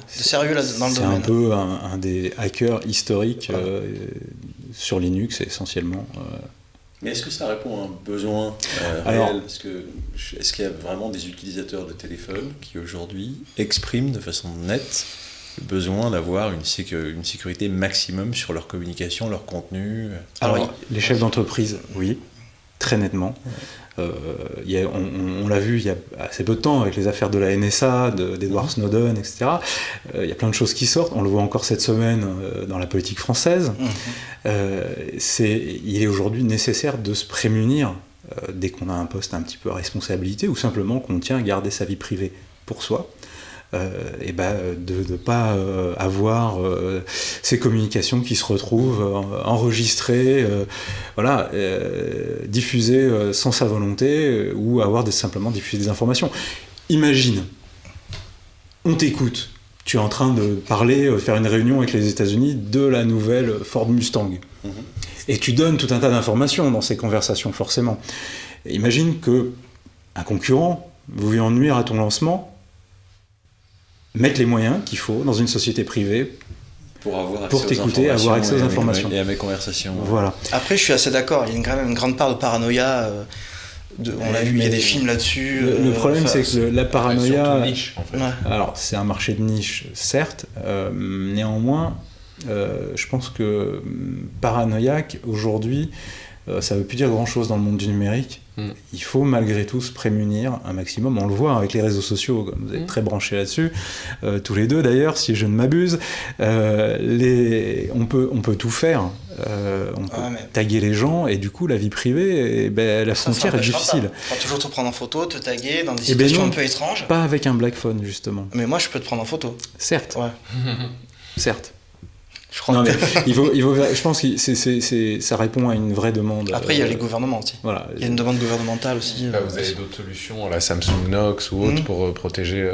sérieux là, dans le domaine. C'est un peu un des hackers historiques sur Linux essentiellement. Mais est-ce que ça répond à un besoin réel ? Est-ce qu'il y a vraiment des utilisateurs de téléphone qui aujourd'hui expriment de façon nette le besoin d'avoir une sécurité maximum sur leur communication, leur contenu ? Alors, les chefs d'entreprise, oui, très nettement. On l'a vu il y a assez peu de temps avec les affaires de la NSA, d'Edward Snowden, etc. Il y a plein de choses qui sortent. On le voit encore cette semaine dans la politique française. Il est aujourd'hui nécessaire de se prémunir dès qu'on a un poste un petit peu à responsabilité ou simplement qu'on tient à garder sa vie privée pour soi. De ne pas avoir ces communications qui se retrouvent enregistrées, diffusées sans sa volonté ou avoir simplement diffusé des informations. Imagine, on t'écoute, tu es en train de parler, faire une réunion avec les États-Unis de la nouvelle Ford Mustang. Et tu donnes tout un tas d'informations dans ces conversations, forcément. Imagine qu'un concurrent, voulant nuire à ton lancement, mettre les moyens qu'il faut dans une société privée pour t'écouter, avoir accès aux informations. Et à mes conversations. Voilà. Après, je suis assez d'accord, il y a quand même une grande part de paranoïa. On l'a vu, il y a des films là-dessus. Le problème, c'est que la paranoïa... C'est niche, en fait. Alors, c'est un marché de niche, certes. Néanmoins, je pense que paranoïaque, aujourd'hui, ça ne veut plus dire grand-chose dans le monde du numérique. Il faut malgré tout se prémunir un maximum. On le voit avec les réseaux sociaux, comme vous êtes très branchés là-dessus, tous les deux d'ailleurs, si je ne m'abuse. On peut tout faire. On peut taguer les gens, et du coup, la vie privée, la frontière est difficile. Tu vas toujours te prendre en photo, te taguer dans des situations un peu étranges. Pas avec un black phone, justement. Mais moi, je peux te prendre en photo. Certes. Ouais. Certes. Je pense que ça répond à une vraie demande. Après, il y a les gouvernements aussi. Voilà. Il y a une demande gouvernementale aussi. Vous avez d'autres solutions, la Samsung Knox ou autre, pour protéger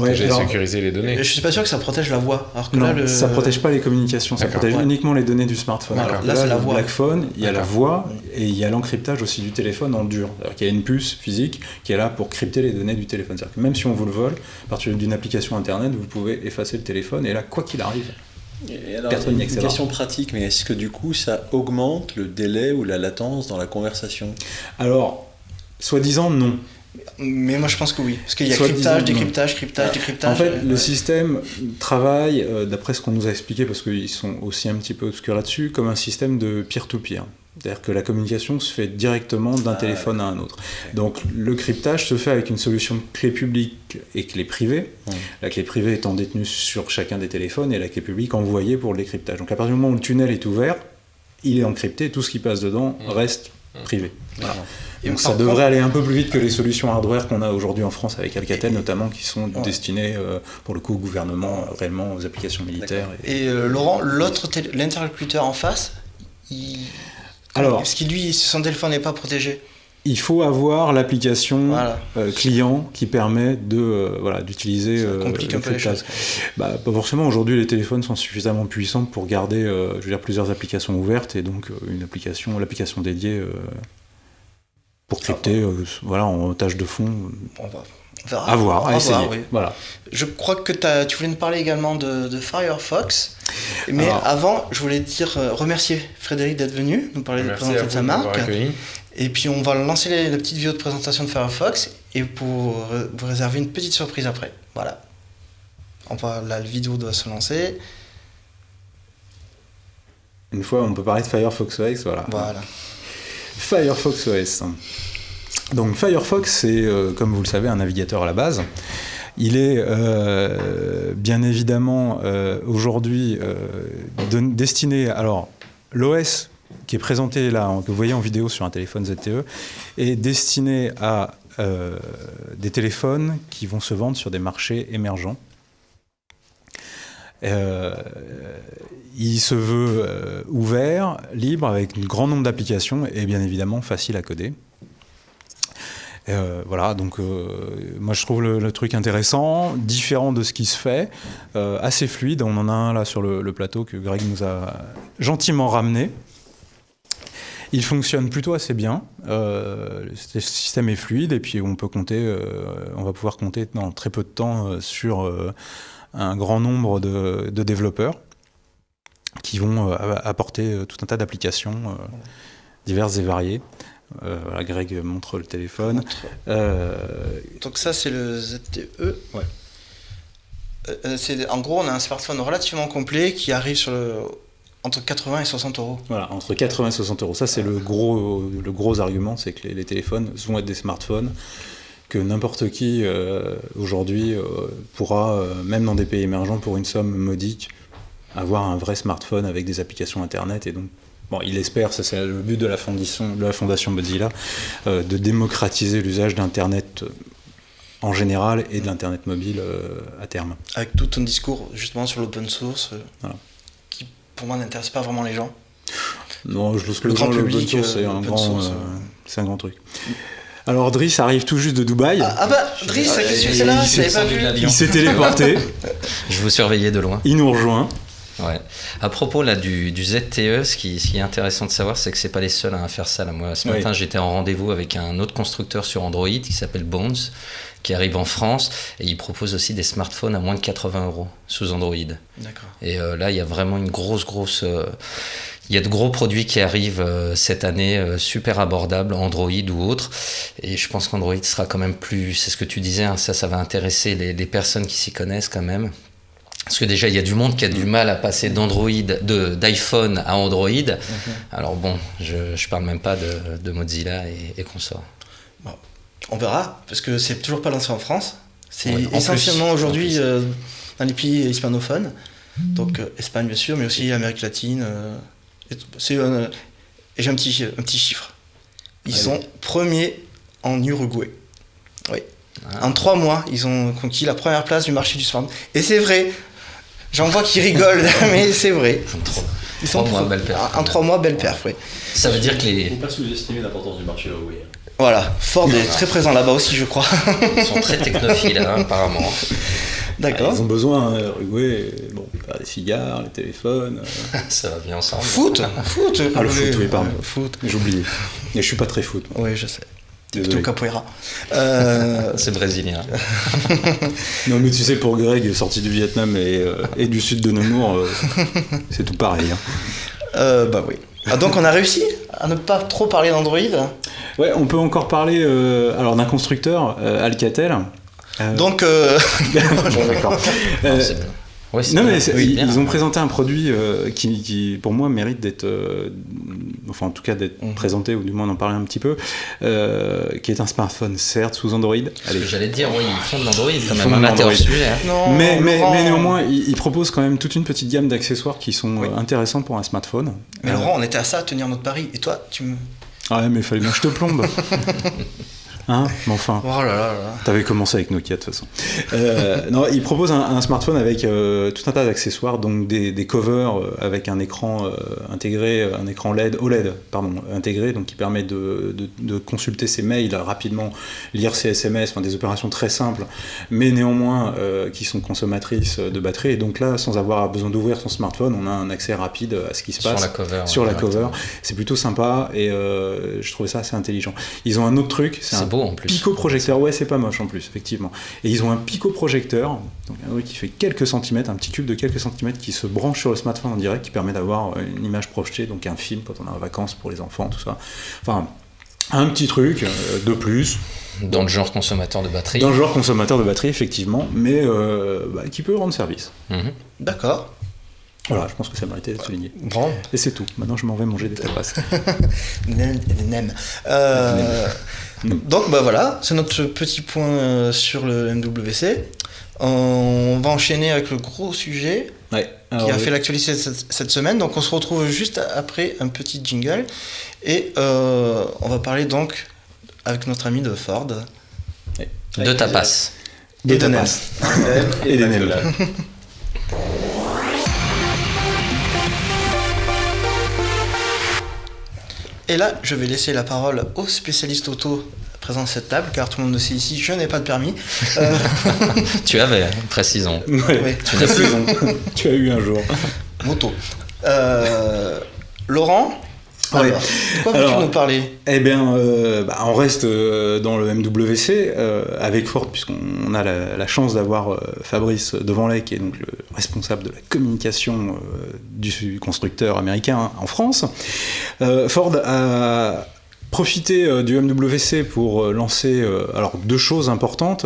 et sécuriser les données. Je suis pas sûr que ça protège la voix. Alors que non, ça protège pas les communications, ça protège uniquement les données du smartphone. Alors là, c'est la voix. Black phone, il y a la voix et il y a l'encryptage aussi du téléphone en dur. Il y a une puce physique qui est là pour crypter les données du téléphone. C'est-à-dire que même si on vous le vole, à partir d'une application internet, vous pouvez effacer le téléphone et là, quoi qu'il arrive. Et alors, une question pratique, mais est-ce que du coup ça augmente le délai ou la latence dans la conversation ? Alors, soi-disant non. Mais moi je pense que oui, parce qu'il y a cryptage, décryptage. En fait, le système travaille, d'après ce qu'on nous a expliqué, parce qu'ils sont aussi un petit peu obscurs là-dessus, comme un système de peer-to-peer. C'est-à-dire que la communication se fait directement d'un téléphone à un autre. Donc le cryptage se fait avec une solution de clé publique et clé privée. La clé privée étant détenue sur chacun des téléphones et la clé publique envoyée pour le décryptage. Donc à partir du moment où le tunnel est ouvert, il est encrypté et tout ce qui passe dedans reste privé. Voilà. Donc ça devrait aller un peu plus vite que les solutions hardware qu'on a aujourd'hui en France avec Alcatel notamment, qui sont destinées pour le coup au gouvernement, réellement aux applications militaires. Et Laurent, l'interlocuteur en face, parce que lui, son téléphone n'est pas protégé. Il faut avoir l'application client qui permet d'utiliser. Ça complique un peu les choses. Pas forcément. Aujourd'hui, les téléphones sont suffisamment puissants pour garder, plusieurs applications ouvertes et donc l'application dédiée pour crypter, en tâche de fond. On verra. À voir, à essayer. Oui. Voilà. Je crois que tu voulais nous parler également de Firefox. Mais avant, je voulais remercier Frédéric d'être venu nous parler de présenter de sa marque. Et puis on va lancer la petite vidéo de présentation de Firefox et pour vous réserver une petite surprise après. Voilà. La vidéo doit se lancer. Une fois, on peut parler de Firefox OS, voilà. Firefox OS. Donc Firefox, c'est, comme vous le savez, un navigateur à la base. Il est bien évidemment aujourd'hui destiné... Alors, l'OS qui est présenté là, que vous voyez en vidéo sur un téléphone ZTE, est destiné à des téléphones qui vont se vendre sur des marchés émergents. Il se veut ouvert, libre, avec un grand nombre d'applications et bien évidemment facile à coder. Donc moi je trouve le truc intéressant, différent de ce qui se fait, assez fluide. On en a un là sur le plateau que Greg nous a gentiment ramené. Il fonctionne plutôt assez bien, le système est fluide et puis on va pouvoir compter dans très peu de temps sur un grand nombre de développeurs qui vont apporter tout un tas d'applications diverses et variées. Greg montre le téléphone. Donc ça c'est le ZTE. En gros on a un smartphone relativement complet qui arrive entre 80 et 60 euros. Voilà, entre 80 et 60 euros. Ça c'est le gros argument, c'est que les téléphones vont être des smartphones que n'importe qui aujourd'hui pourra, même dans des pays émergents pour une somme modique, avoir un vrai smartphone avec des applications internet. Et donc il espère, ça c'est le but de la fondation Mozilla, de démocratiser l'usage d'internet en général et de l'internet mobile à terme. Avec tout un discours justement sur l'open source qui pour moi n'intéresse pas vraiment les gens. Non, je pense que l'open source c'est un grand truc. Alors Driss arrive tout juste de Dubaï. Driss, qu'est-ce que c'est là? Je l'avais pas vu. Il s'est téléporté. Je vous surveillais de loin. Il nous rejoint. Ouais. À propos là du ZTE, ce qui est intéressant de savoir, c'est que c'est pas les seuls à faire ça. Là, moi, ce matin, j'étais en rendez-vous avec un autre constructeur sur Android qui s'appelle Bones, qui arrive en France et il propose aussi des smartphones à moins de 80 euros sous Android. D'accord. Et là, il y a vraiment une grosse. Il y a de gros produits qui arrivent cette année, super abordables, Android ou autres. Et je pense qu'Android sera quand même plus... C'est ce que tu disais, ça va intéresser les personnes qui s'y connaissent quand même. Parce que déjà, il y a du monde qui a du mal à passer d'iPhone à Android. Alors bon, je parle même pas de Mozilla et consorts. Bon, on verra, parce que c'est toujours pas lancé en France. C'est essentiellement aujourd'hui dans les pays hispanophones. Donc Espagne bien sûr, mais aussi Amérique latine. Et j'ai un petit chiffre. Ils sont premiers en Uruguay. Oui. En 3 mois, ils ont conquis la première place du marché du smartphone. Et c'est vrai. J'en vois qui rigolent, mais c'est vrai. Ils sont 3 mois, belle perf. En 3 mois, belle perf, oui. Ça veut dire que Il ne faut pas sous-estimer l'importance du marché uruguayen. Voilà, Ford est très présent là-bas aussi, je crois. Ils sont très technophiles, apparemment. D'accord. Ils ont besoin, Uruguay, les cigares, les téléphones. Ça va bien ensemble. Foot. Le foot, oui, pardon. Foot. J'ai oublié. Et je suis pas très foot. Oui, je sais. Désolé. Plutôt capoeira. C'est brésilien. Non, mais tu sais, pour Greg, sorti du Vietnam et du sud de Nemours, c'est tout pareil. Oui. Donc on a réussi à ne pas trop parler d'Android. Ouais, on peut encore parler d'un constructeur, Alcatel. Donc, Bon, d'accord. Ouais, Non, bien. mais Bien. ils ont présenté un produit qui, pour moi, mérite d'être, enfin en tout cas d'être présenté, ou du moins d'en parler un petit peu, qui est un smartphone, certes, sous Android. Ce que j'allais te dire, oui, ils font de l'Android quand font même, de amateur l'Android. sujet. Hein. Non, Mais Laurent, néanmoins, ils proposent quand même toute une petite gamme d'accessoires qui sont intéressants pour un smartphone. Mais Laurent, on était à ça, à tenir notre pari. Et toi, tu me... Ah ouais, mais il fallait bien que je te plombe. Hein, mais enfin, Oh là là là. t'avais commencé avec Nokia de toute façon. Non, ils proposent un smartphone avec tout un tas d'accessoires, donc des covers avec un écran intégré, un écran OLED intégré, donc qui permet de consulter ses mails rapidement, lire ses SMS, enfin des opérations très simples, mais néanmoins qui sont consommatrices de batterie. Et donc là, sans avoir besoin d'ouvrir son smartphone, on a un accès rapide à ce qui se passe Sur la cover. C'est plutôt sympa et je trouvais ça assez intelligent. Ils ont un autre truc, c'est un beau en plus. picoprojecteur. Ouais, c'est pas moche en plus, effectivement. Et ils ont un picoprojecteur, donc un truc qui fait quelques centimètres, un petit cube de quelques centimètres qui se branche sur le smartphone en direct, qui permet d'avoir une image projetée, donc un film quand on est en vacances pour les enfants, tout ça. Enfin, un petit truc de plus. Dans le genre consommateur de batterie. Dans le genre consommateur de batterie, effectivement, mais qui peut rendre service. Mhm. D'accord. Voilà, je pense que ça méritait d'être souligné. Bon. Et c'est tout. Maintenant, je m'en vais manger des tapas. Nem. Donc bah voilà, c'est notre petit point sur le MWC. On va enchaîner avec le gros sujet Ouais. qui a fait l'actualité cette semaine. Donc on se retrouve juste après un petit jingle et on va parler donc avec notre ami de Ford. De tapas. De Et de tapas. Et des nems. Et là, je vais laisser la parole aux spécialistes auto présents à cette table, car tout le monde le sait ici, je n'ai pas de permis. Tu avais, précisons. Ouais. Oui. Tu n'as plus. Tu as eu un jour. Moto. Laurent, Ouais. alors, de quoi veux-tu Alors, nous parler? Eh bien, on reste dans le MWC avec Ford, puisqu'on a la chance d'avoir Fabrice Devanlay, qui est donc le responsable de la communication du constructeur américain en France. Ford a profité du MWC pour lancer alors deux choses importantes.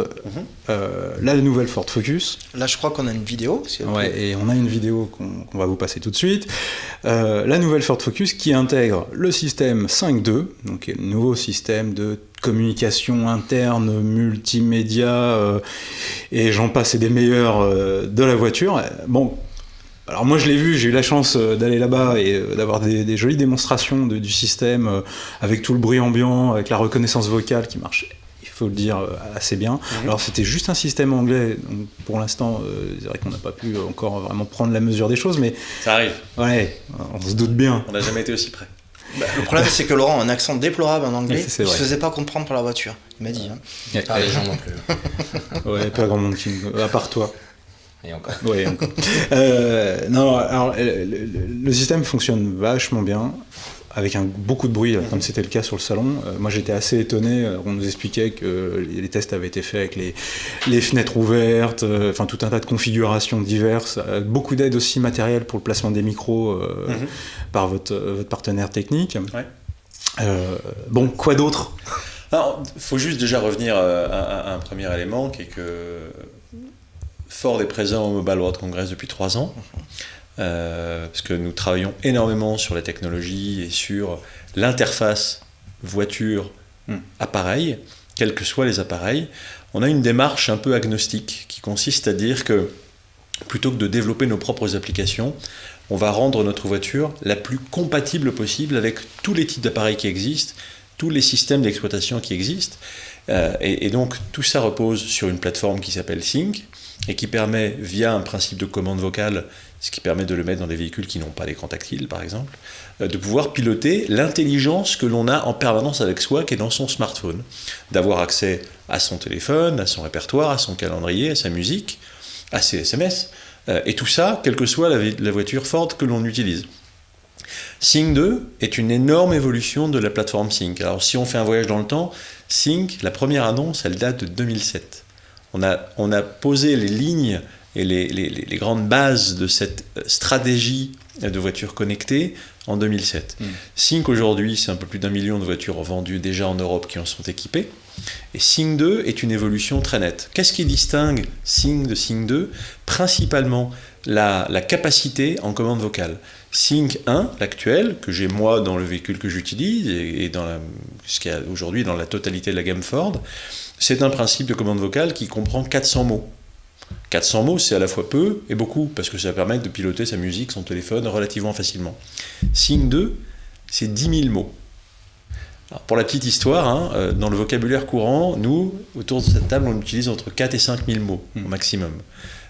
La nouvelle Ford Focus. Là, je crois qu'on a une vidéo. Si Ouais, et on a une vidéo qu'on va vous passer tout de suite. La nouvelle Ford Focus qui intègre le système 5.2, donc un nouveau système de communication interne, multimédia, et j'en passe et des meilleurs de la voiture. Bon, alors moi je l'ai vu, j'ai eu la chance d'aller là-bas et d'avoir des jolies démonstrations du système avec tout le bruit ambiant, avec la reconnaissance vocale qui marche, il faut le dire, assez bien. Alors c'était juste un système anglais, donc pour l'instant c'est vrai qu'on n'a pas pu encore vraiment prendre la mesure des choses, mais Ça arrive, ouais, on se doute bien. on n'a jamais été aussi près. Le problème, c'est que Laurent a un accent déplorable en anglais. Ouais, c'est Il se vrai. faisait pas comprendre par la voiture. Il m'a dit. Hein. Pas les gens non plus. Ouais, pas grand monde à part toi. Et encore. Ouais, encore. Non, alors le système fonctionne vachement bien, avec beaucoup de bruit, comme c'était le cas sur le salon. Moi, j'étais assez étonné. On nous expliquait que les tests avaient été faits avec les fenêtres ouvertes, enfin tout un tas de configurations diverses, beaucoup d'aide aussi matérielle pour le placement des micros par votre partenaire technique. Ouais. Bon, quoi d'autre? Il faut juste déjà revenir à un premier élément, qui est que Ford est présent au Mobile World Congress depuis 3 ans, parce que nous travaillons énormément sur la technologie et sur l'interface voiture-appareil, quels que soient les appareils. On a une démarche un peu agnostique qui consiste à dire que plutôt que de développer nos propres applications, on va rendre notre voiture la plus compatible possible avec tous les types d'appareils qui existent, tous les systèmes d'exploitation qui existent. Et donc tout ça repose sur une plateforme qui s'appelle Sync et qui permet, via un principe de commande vocale, ce qui permet de le mettre dans des véhicules qui n'ont pas d'écran tactile par exemple, de pouvoir piloter l'intelligence que l'on a en permanence avec soi, qui est dans son smartphone, d'avoir accès à son téléphone, à son répertoire, à son calendrier, à sa musique, à ses SMS, et tout ça, quelle que soit la voiture Ford que l'on utilise. Sync 2 est une énorme évolution de la plateforme Sync. Alors si on fait un voyage dans le temps, Sync, la première annonce, elle date de 2007. On a posé les lignes et les grandes bases de cette stratégie de voitures connectées en 2007. Sync aujourd'hui, c'est un peu plus d'1 million de voitures vendues déjà en Europe qui en sont équipées. Et Sync 2 est une évolution très nette. Qu'est-ce qui distingue Sync de Sync 2? Principalement la capacité en commande vocale. Sync 1, l'actuel, que j'ai moi dans le véhicule que j'utilise et dans ce qu'il y a aujourd'hui dans la totalité de la gamme Ford, c'est un principe de commande vocale qui comprend 400 mots. 400 mots, c'est à la fois peu et beaucoup, parce que ça permet de piloter sa musique, son téléphone relativement facilement. Sync 2, c'est 10 000 mots. Alors, pour la petite histoire, dans le vocabulaire courant, nous, autour de cette table, on utilise entre 4 et 5 000 mots au maximum.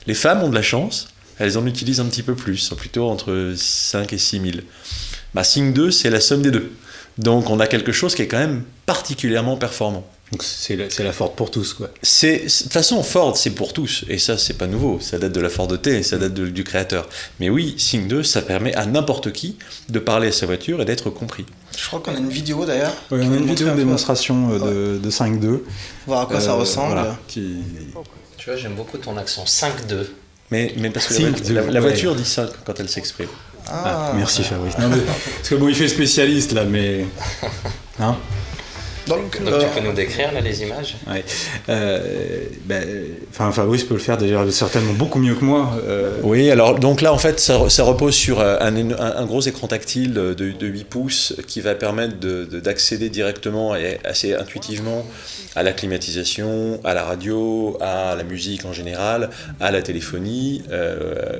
Les femmes ont de la chance, elles en utilisent un petit peu plus, plutôt entre 5 et 6 000. Sync 2, c'est la somme des deux. Donc on a quelque chose qui est quand même particulièrement performant. Donc c'est la Ford pour tous, quoi. De toute façon, Ford, c'est pour tous. Et ça, c'est pas nouveau. Ça date de la Ford T, ça date du créateur. Mais oui, Sync 2, ça permet à n'importe qui de parler à sa voiture et d'être compris. Je crois qu'on a une vidéo d'ailleurs. Oui, on a une vidéo de démonstration de 5.2. Voir à quoi ça ressemble. Voilà, Tu vois, j'aime beaucoup ton accent 5.2. Mais parce que Sync 2, la voiture dit 5 quand elle s'exprime. Merci Fabrice. Non, parce que bon, il fait le spécialiste là, mais... Hein? Donc tu peux nous décrire là, les images? Ouais. Fabrice peut le faire d'ailleurs certainement beaucoup mieux que moi. Oui, alors donc là en fait ça repose sur un gros écran tactile de 8 pouces qui va permettre d'accéder directement et assez intuitivement à la climatisation, à la radio, à la musique en général, à la téléphonie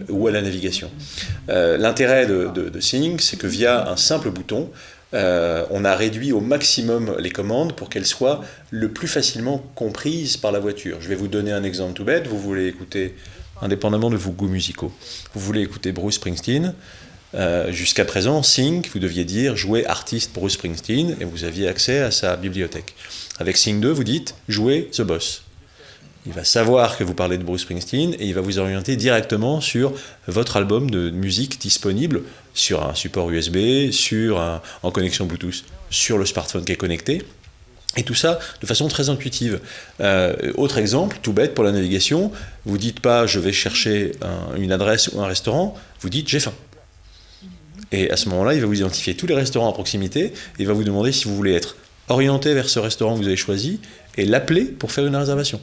ou à la navigation. L'intérêt de Sync, c'est que via un simple bouton, on a réduit au maximum les commandes pour qu'elles soient le plus facilement comprises par la voiture. Je vais vous donner un exemple tout bête. Vous voulez écouter, indépendamment de vos goûts musicaux, vous voulez écouter Bruce Springsteen. Jusqu'à présent, Sync, vous deviez dire jouer artiste Bruce Springsteen et vous aviez accès à sa bibliothèque. Avec Sync 2, vous dites jouer The Boss. Il va savoir que vous parlez de Bruce Springsteen et il va vous orienter directement sur votre album de musique disponible sur un support USB, en connexion Bluetooth, sur le smartphone qui est connecté. Et tout ça de façon très intuitive. Autre exemple, tout bête pour la navigation, vous dites pas je vais chercher une adresse ou un restaurant, vous dites j'ai faim. Et à ce moment-là, il va vous identifier tous les restaurants à proximité et il va vous demander si vous voulez être orienté vers ce restaurant que vous avez choisi et l'appeler pour faire une réservation.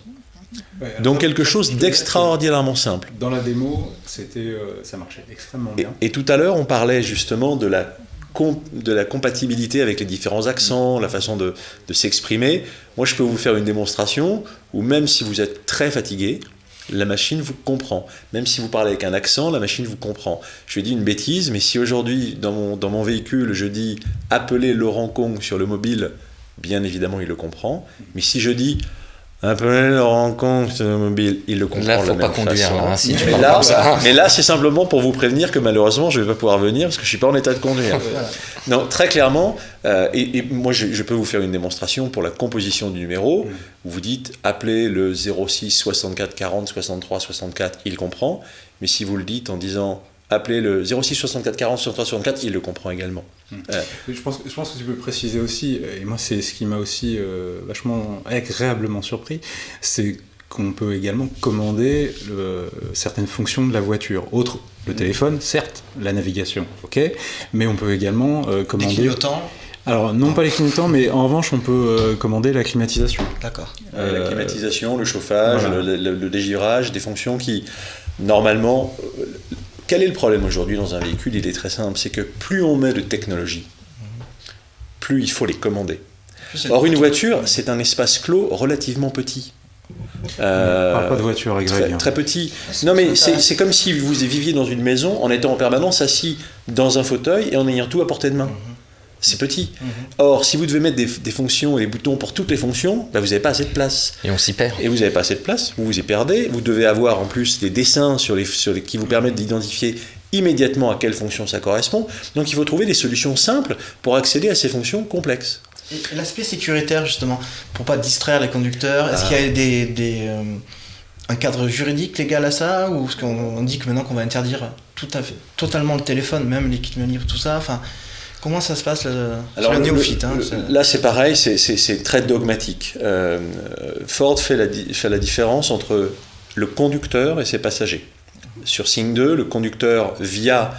Ouais, donc quelque chose d'extraordinairement simple. Dans la démo, ça marchait extrêmement bien. Et tout à l'heure, on parlait justement de la compatibilité avec les différents accents, la façon de s'exprimer. Moi, je peux vous faire une démonstration où même si vous êtes très fatigué, la machine vous comprend. Même si vous parlez avec un accent, la machine vous comprend. Je lui ai dit une bêtise, mais si aujourd'hui, dans mon véhicule, je dis « Appelez Laurent Kong sur le mobile », bien évidemment, il le comprend. Mais si je dis appelez Laurent Kong sur le mobile, il le comprend. Là, faut pas conduire. Là, si tu mais là, c'est simplement pour vous prévenir que malheureusement, je vais pas pouvoir venir parce que je suis pas en état de conduire. Non, très clairement. Et moi, je peux vous faire une démonstration pour la composition du numéro. Où vous dites appelez le 06 64 40 63 64, il comprend. Mais si vous le dites en disant appelez le 06 64 40 63 64, il le comprend également. Je pense que tu peux préciser aussi, et moi c'est ce qui m'a aussi vachement agréablement surpris, c'est qu'on peut également commander certaines fonctions de la voiture. Autre, le téléphone, certes, la navigation, ok, mais on peut également commander... Des clignotants. Alors non pas les clignotants, mais en revanche on peut commander la climatisation. D'accord. La climatisation, le chauffage, voilà. le dégivrage, des fonctions qui, normalement... Quel est le problème aujourd'hui dans un véhicule? Il est très simple, c'est que plus on met de technologie, plus il faut les commander. Or, une voiture, c'est un espace clos relativement petit. Pas de voiture, très, très petit. Non, mais c'est comme si vous viviez dans une maison en étant en permanence assis dans un fauteuil et en ayant tout à portée de main. C'est petit. Or, si vous devez mettre des fonctions et des boutons pour toutes les fonctions, bah, vous n'avez pas assez de place. Et on s'y perd. Et vous n'avez pas assez de place, vous vous y perdez. Vous devez avoir en plus des dessins qui vous permettent d'identifier immédiatement à quelle fonction ça correspond. Donc il faut trouver des solutions simples pour accéder à ces fonctions complexes. Et l'aspect sécuritaire, justement, pour ne pas distraire les conducteurs, est-ce qu'il y a un cadre juridique légal à ça, ou est-ce qu'on dit que maintenant qu'on va interdire totalement le téléphone, même les kits manip, tout ça, enfin... Comment ça se passe sur le néophyte Là, c'est pareil, c'est très dogmatique. Ford fait la différence entre le conducteur et ses passagers. Sur Sync 2, le conducteur, via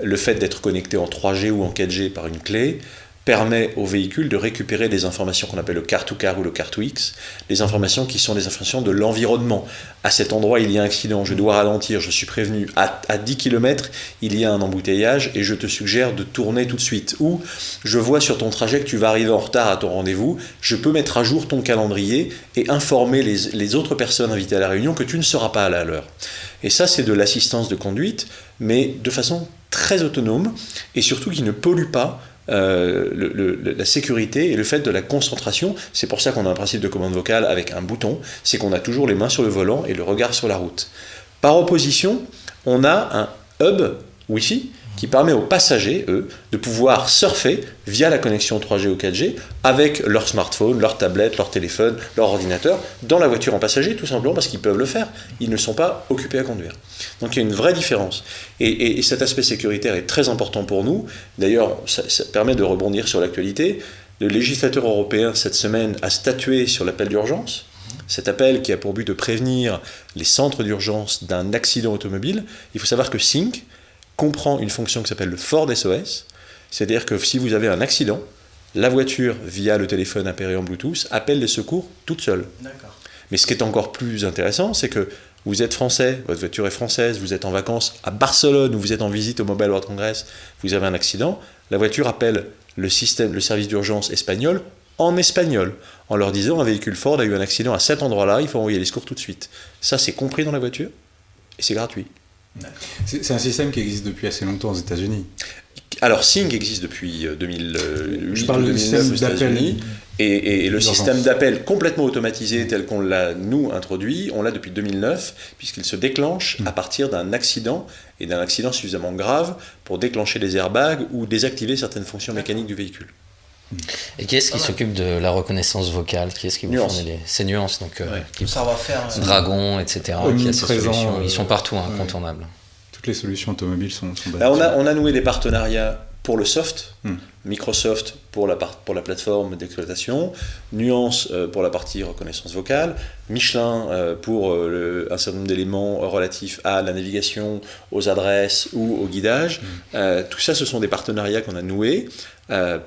le fait d'être connecté en 3G ou en 4G par une clé, permet au véhicule de récupérer des informations qu'on appelle le car-to-car ou le car-to-x, les informations qui sont des informations de l'environnement. À cet endroit, il y a un accident, je dois ralentir, je suis prévenu. À 10 km, il y a un embouteillage et je te suggère de tourner tout de suite. Ou je vois sur ton trajet que tu vas arriver en retard à ton rendez-vous, je peux mettre à jour ton calendrier et informer les autres personnes invitées à la réunion que tu ne seras pas à l'heure. Et ça, c'est de l'assistance de conduite, mais de façon très autonome et surtout qui ne pollue pas la sécurité et le fait de la concentration. C'est pour ça qu'on a un principe de commande vocale avec un bouton, c'est qu'on a toujours les mains sur le volant et le regard sur la route. Par opposition, on a un hub Wi-Fi qui permet aux passagers, eux, de pouvoir surfer via la connexion 3G ou 4G avec leur smartphone, leur tablette, leur téléphone, leur ordinateur, dans la voiture en passager, tout simplement parce qu'ils peuvent le faire. Ils ne sont pas occupés à conduire. Donc il y a une vraie différence. Et cet aspect sécuritaire est très important pour nous. D'ailleurs, ça permet de rebondir sur l'actualité. Le législateur européen, cette semaine, a statué sur l'appel d'urgence. Cet appel qui a pour but de prévenir les centres d'urgence d'un accident automobile. Il faut savoir que Sync comprend une fonction qui s'appelle le Ford SOS, c'est-à-dire que si vous avez un accident, la voiture, via le téléphone appairé en Bluetooth, appelle les secours toute seule. D'accord. Mais ce qui est encore plus intéressant, c'est que vous êtes français, votre voiture est française, vous êtes en vacances à Barcelone ou vous êtes en visite au Mobile World Congress, vous avez un accident, la voiture appelle le service d'urgence espagnol en espagnol, en leur disant un véhicule Ford a eu un accident à cet endroit-là, il faut envoyer les secours tout de suite. Ça, c'est compris dans la voiture et c'est gratuit. C'est un système qui existe depuis assez longtemps aux États-Unis. Alors, Sync existe depuis 2008 Je parle ou du 2009 système aux États-Unis. Et le d'urgence. système d'appel complètement automatisé tel qu'on l'a, nous, introduit, on l'a depuis 2009, puisqu'il se déclenche à partir d'un accident, et d'un accident suffisamment grave pour déclencher les airbags ou désactiver certaines fonctions mécaniques du véhicule. Et qui est-ce qui s'occupe de la reconnaissance vocale? Qui est-ce qui vous Nuance. fournit ces nuances, donc Tout savoir-faire. Dragon, etc. Qui a ces Omniprésent, solutions. Ils sont partout, incontournables. Toutes les solutions automobiles sont basées Là, dessus. on a noué des partenariats pour le soft, Microsoft pour la plateforme d'exploitation, Nuance pour la partie reconnaissance vocale, Michelin pour un certain nombre d'éléments relatifs à la navigation, aux adresses ou au guidage. Tout ça, ce sont des partenariats qu'on a noués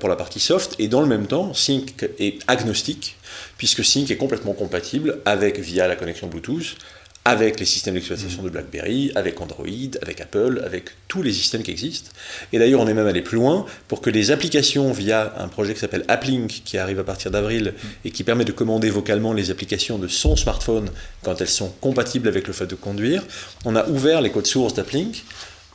pour la partie soft, et dans le même temps, Sync est agnostique, puisque Sync est complètement compatible via la connexion Bluetooth, avec les systèmes d'exploitation de BlackBerry, avec Android, avec Apple, avec tous les systèmes qui existent. Et d'ailleurs, on est même allé plus loin pour que les applications via un projet qui s'appelle AppLink, qui arrive à partir d'avril, et qui permet de commander vocalement les applications de son smartphone quand elles sont compatibles avec le fait de conduire, on a ouvert les codes sources d'AppLink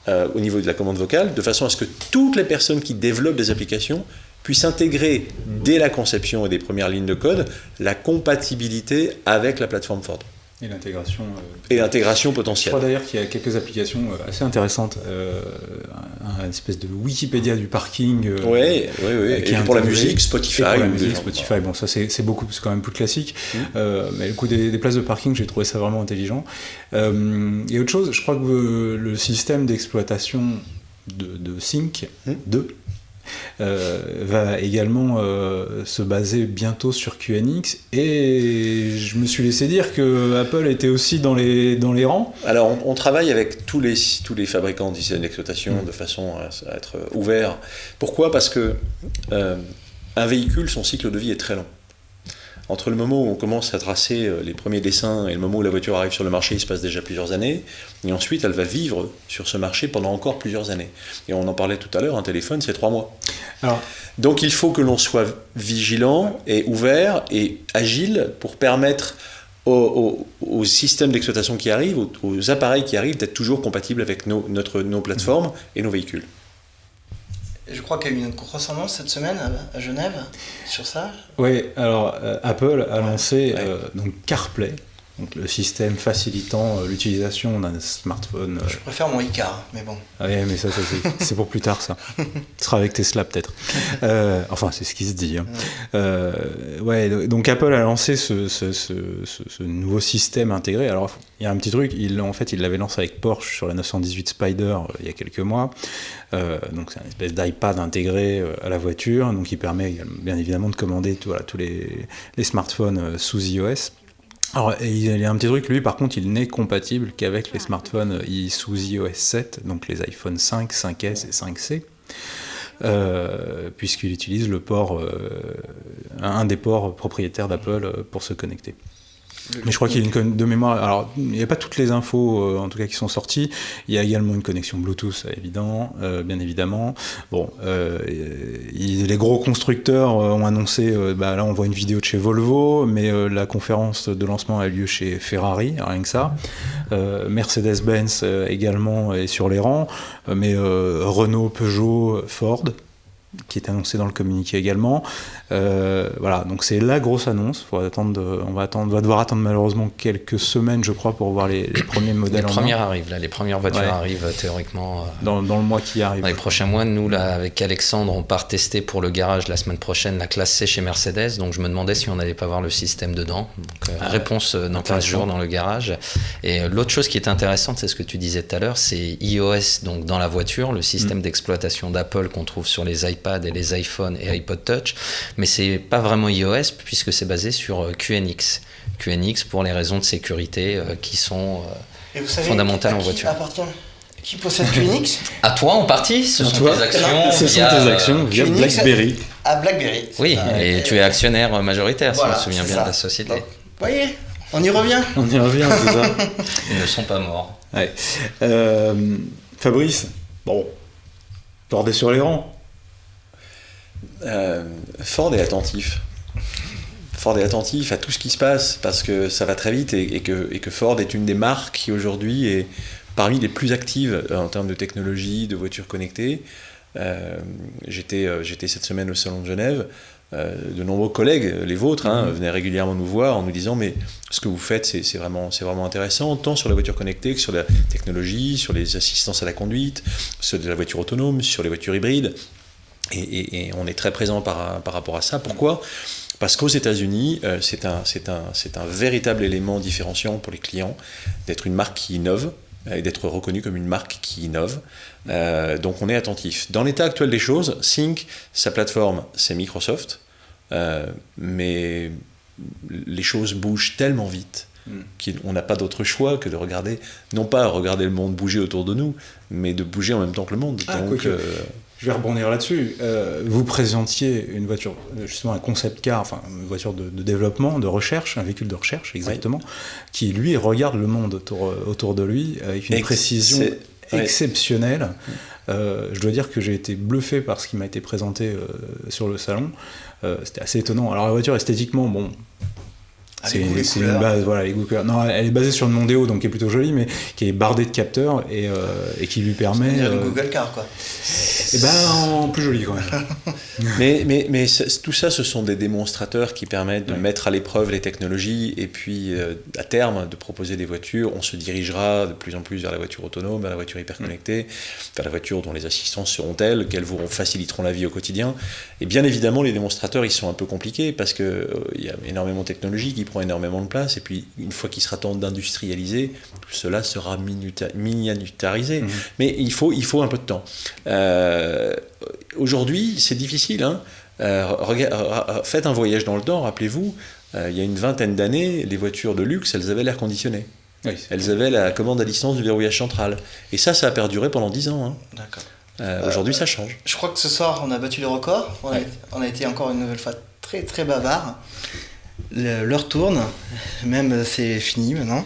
au niveau de la commande vocale, de façon à ce que toutes les personnes qui développent des applications puissent intégrer, dès la conception et des premières lignes de code, la compatibilité avec la plateforme Ford. Et l'intégration. Et l'intégration Je potentielle. crois d'ailleurs qu'il y a quelques applications assez intéressantes. Un espèce de Wikipédia du parking. Oui. Et puis pour la musique, Spotify. Et pour la ou musique, des gens- Spotify. Bon, ça c'est beaucoup, c'est quand même plus classique. Mais le coup des places de parking, j'ai trouvé ça vraiment intelligent. Et autre chose, je crois que le système d'exploitation de Sync 2 va également se baser bientôt sur QNX, et je me suis laissé dire que Apple était aussi dans les rangs. Alors, on travaille avec tous les fabricants de systèmes d'exploitation de façon à être ouvert. Pourquoi ? Parce que un véhicule, son cycle de vie est très long. Entre le moment où on commence à tracer les premiers dessins et le moment où la voiture arrive sur le marché, il se passe déjà plusieurs années. Et ensuite, elle va vivre sur ce marché pendant encore plusieurs années. Et on en parlait tout à l'heure, un téléphone, c'est 3 mois. Alors, Donc il faut que l'on soit vigilant et ouvert et agile pour permettre aux systèmes d'exploitation qui arrivent, aux appareils qui arrivent, d'être toujours compatibles avec nos plateformes et nos véhicules. Je crois qu'il y a eu une grosse annonce cette semaine à Genève sur ça. oui, alors Apple a lancé donc CarPlay, donc le système facilitant l'utilisation d'un smartphone. Je préfère mon Icar, mais bon. Ah ouais, mais ça c'est pour plus tard, ça. Ce sera avec Tesla peut-être. Enfin, c'est ce qui se dit. Hein. Ouais, donc Apple a lancé ce nouveau système intégré. Alors, il y a un petit truc. Il l'avait lancé avec Porsche sur la 918 Spider il y a quelques mois. Donc c'est une espèce d'iPad intégré à la voiture, donc qui permet bien évidemment de commander tous les smartphones sous iOS. Alors, il y a un petit truc, lui, par contre, il n'est compatible qu'avec les smartphones sous iOS 7, donc les iPhone 5, 5S et 5C. puisqu'il utilise le port, un des ports propriétaires d'Apple pour se connecter. Mais je crois qu'il y a de mémoire. Alors, il n'y a pas toutes les infos, en tout cas, qui sont sorties. Il y a également une connexion Bluetooth, bien évidemment. Bon, les gros constructeurs ont annoncé. Là, on voit une vidéo de chez Volvo, mais la conférence de lancement a lieu chez Ferrari, rien que ça. Mercedes-Benz également est sur les rangs, mais Renault, Peugeot, Ford, qui est annoncé dans le communiqué également. Voilà, donc c'est la grosse annonce. On va devoir attendre malheureusement quelques semaines, je crois, pour voir les premiers modèles. Les premières voitures arrivent théoriquement dans le mois qui arrive. Dans les prochains mois. Nous, là, avec Alexandre, on part tester pour le garage la semaine prochaine la classe C chez Mercedes. Donc je me demandais si on n'allait pas voir le système dedans. Donc, réponse dans 15 jours dans le garage. Et l'autre chose qui est intéressante, c'est ce que tu disais tout à l'heure, c'est iOS, donc dans la voiture, le système d'exploitation d'Apple qu'on trouve sur les iPads et les iPhones et iPod Touch. Mais c'est pas vraiment iOS puisque c'est basé sur QNX. QNX pour les raisons de sécurité qui sont fondamentales en voiture. Qui possède QNX? À toi en partie, ce sont tes actions via BlackBerry. À BlackBerry. Oui, et tu es actionnaire majoritaire, si je me souviens bien de la société. Donc, voyez, on y revient. C'est ça. Ils ne sont pas morts. Ouais. Fabrice, Ford est sur les rangs. Ford est attentif. Ford est attentif à tout ce qui se passe parce que ça va très vite et que Ford est une des marques qui aujourd'hui est parmi les plus actives en termes de technologie, de voitures connectées. J'étais cette semaine au Salon de Genève. De nombreux collègues, les vôtres, venaient régulièrement nous voir en nous disant mais ce que vous faites c'est vraiment intéressant, tant sur la voiture connectée que sur la technologie, sur les assistances à la conduite, sur de la voiture autonome, sur les voitures hybrides. Et on est très présent par rapport à ça. Pourquoi ? Parce qu'aux États-Unis, c'est un véritable élément différenciant pour les clients d'être une marque qui innove et d'être reconnu comme une marque qui innove. Donc on est attentif. Dans l'état actuel des choses, Sync, sa plateforme, c'est Microsoft, mais les choses bougent tellement vite qu'on n'a pas d'autre choix que de regarder, non pas regarder le monde bouger autour de nous, mais de bouger en même temps que le monde. Donc, je vais rebondir là-dessus. Vous présentiez une voiture, justement un concept car, enfin une voiture de développement, de recherche, un véhicule de recherche exactement, qui lui regarde le monde autour de lui avec une précision exceptionnelle. Je dois dire que j'ai été bluffé par ce qui m'a été présenté sur le salon. C'était assez étonnant. Alors la voiture esthétiquement, c'est une base, les goûts couleurs. Non, elle est basée sur une Mondeo, donc qui est plutôt jolie, mais qui est bardée de capteurs et qui lui permet. C'est le Google Car, quoi. En plus joli quand même. mais tout ça, ce sont des démonstrateurs qui permettent de mettre à l'épreuve les technologies et puis à terme de proposer des voitures. On se dirigera de plus en plus vers la voiture autonome, vers la voiture hyperconnectée, vers la voiture dont les assistances seront telles qu'elles vous faciliteront la vie au quotidien. Et bien évidemment, les démonstrateurs, ils sont un peu compliqués parce que il y a énormément de technologie qui prend énormément de place et puis une fois qu'il sera temps d'industrialiser, tout cela sera miniaturisé. Mais il faut un peu de temps. Aujourd'hui, c'est difficile. Faites un voyage dans le temps, rappelez-vous, il y a une vingtaine d'années, les voitures de luxe, elles avaient l'air conditionné. Oui, elles avaient la commande à distance du verrouillage central. Et ça a perduré pendant 10 ans. D'accord. Aujourd'hui, ça change. Je crois que ce soir, on a battu les records. On a été encore une nouvelle fois très, très bavard. L'heure tourne, même c'est fini maintenant.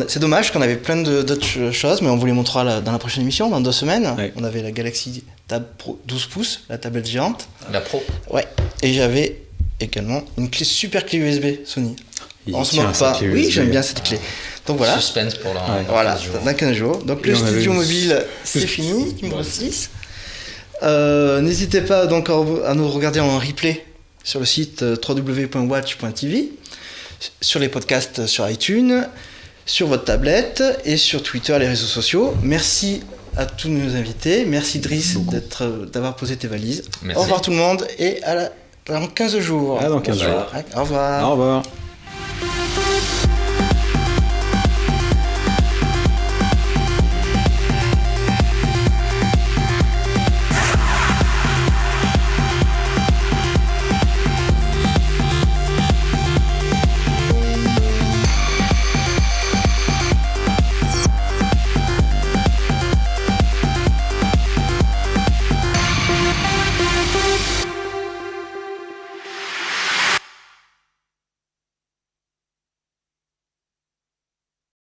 C'est dommage qu'on avait plein d'autres choses, mais on vous les montrera dans la prochaine émission, dans 2 semaines. On avait la Galaxy Tab Pro 12 pouces, la tablette géante. La Pro. Ouais, et j'avais également une super clé USB Sony. On se moque pas. Oui, j'aime bien cette clé. Donc voilà. Suspense pour dans 15 jours. Donc le studio mobile, c'est fini, numéro 6. N'hésitez pas donc à nous regarder en replay sur le site www.watch.tv, sur les podcasts sur iTunes, sur votre tablette et sur Twitter, les réseaux sociaux. Merci à tous nos invités. Merci Driss d'avoir posé tes valises. Merci. Au revoir tout le monde et dans 15 jours. Dans 15 jours. Au revoir. Au revoir.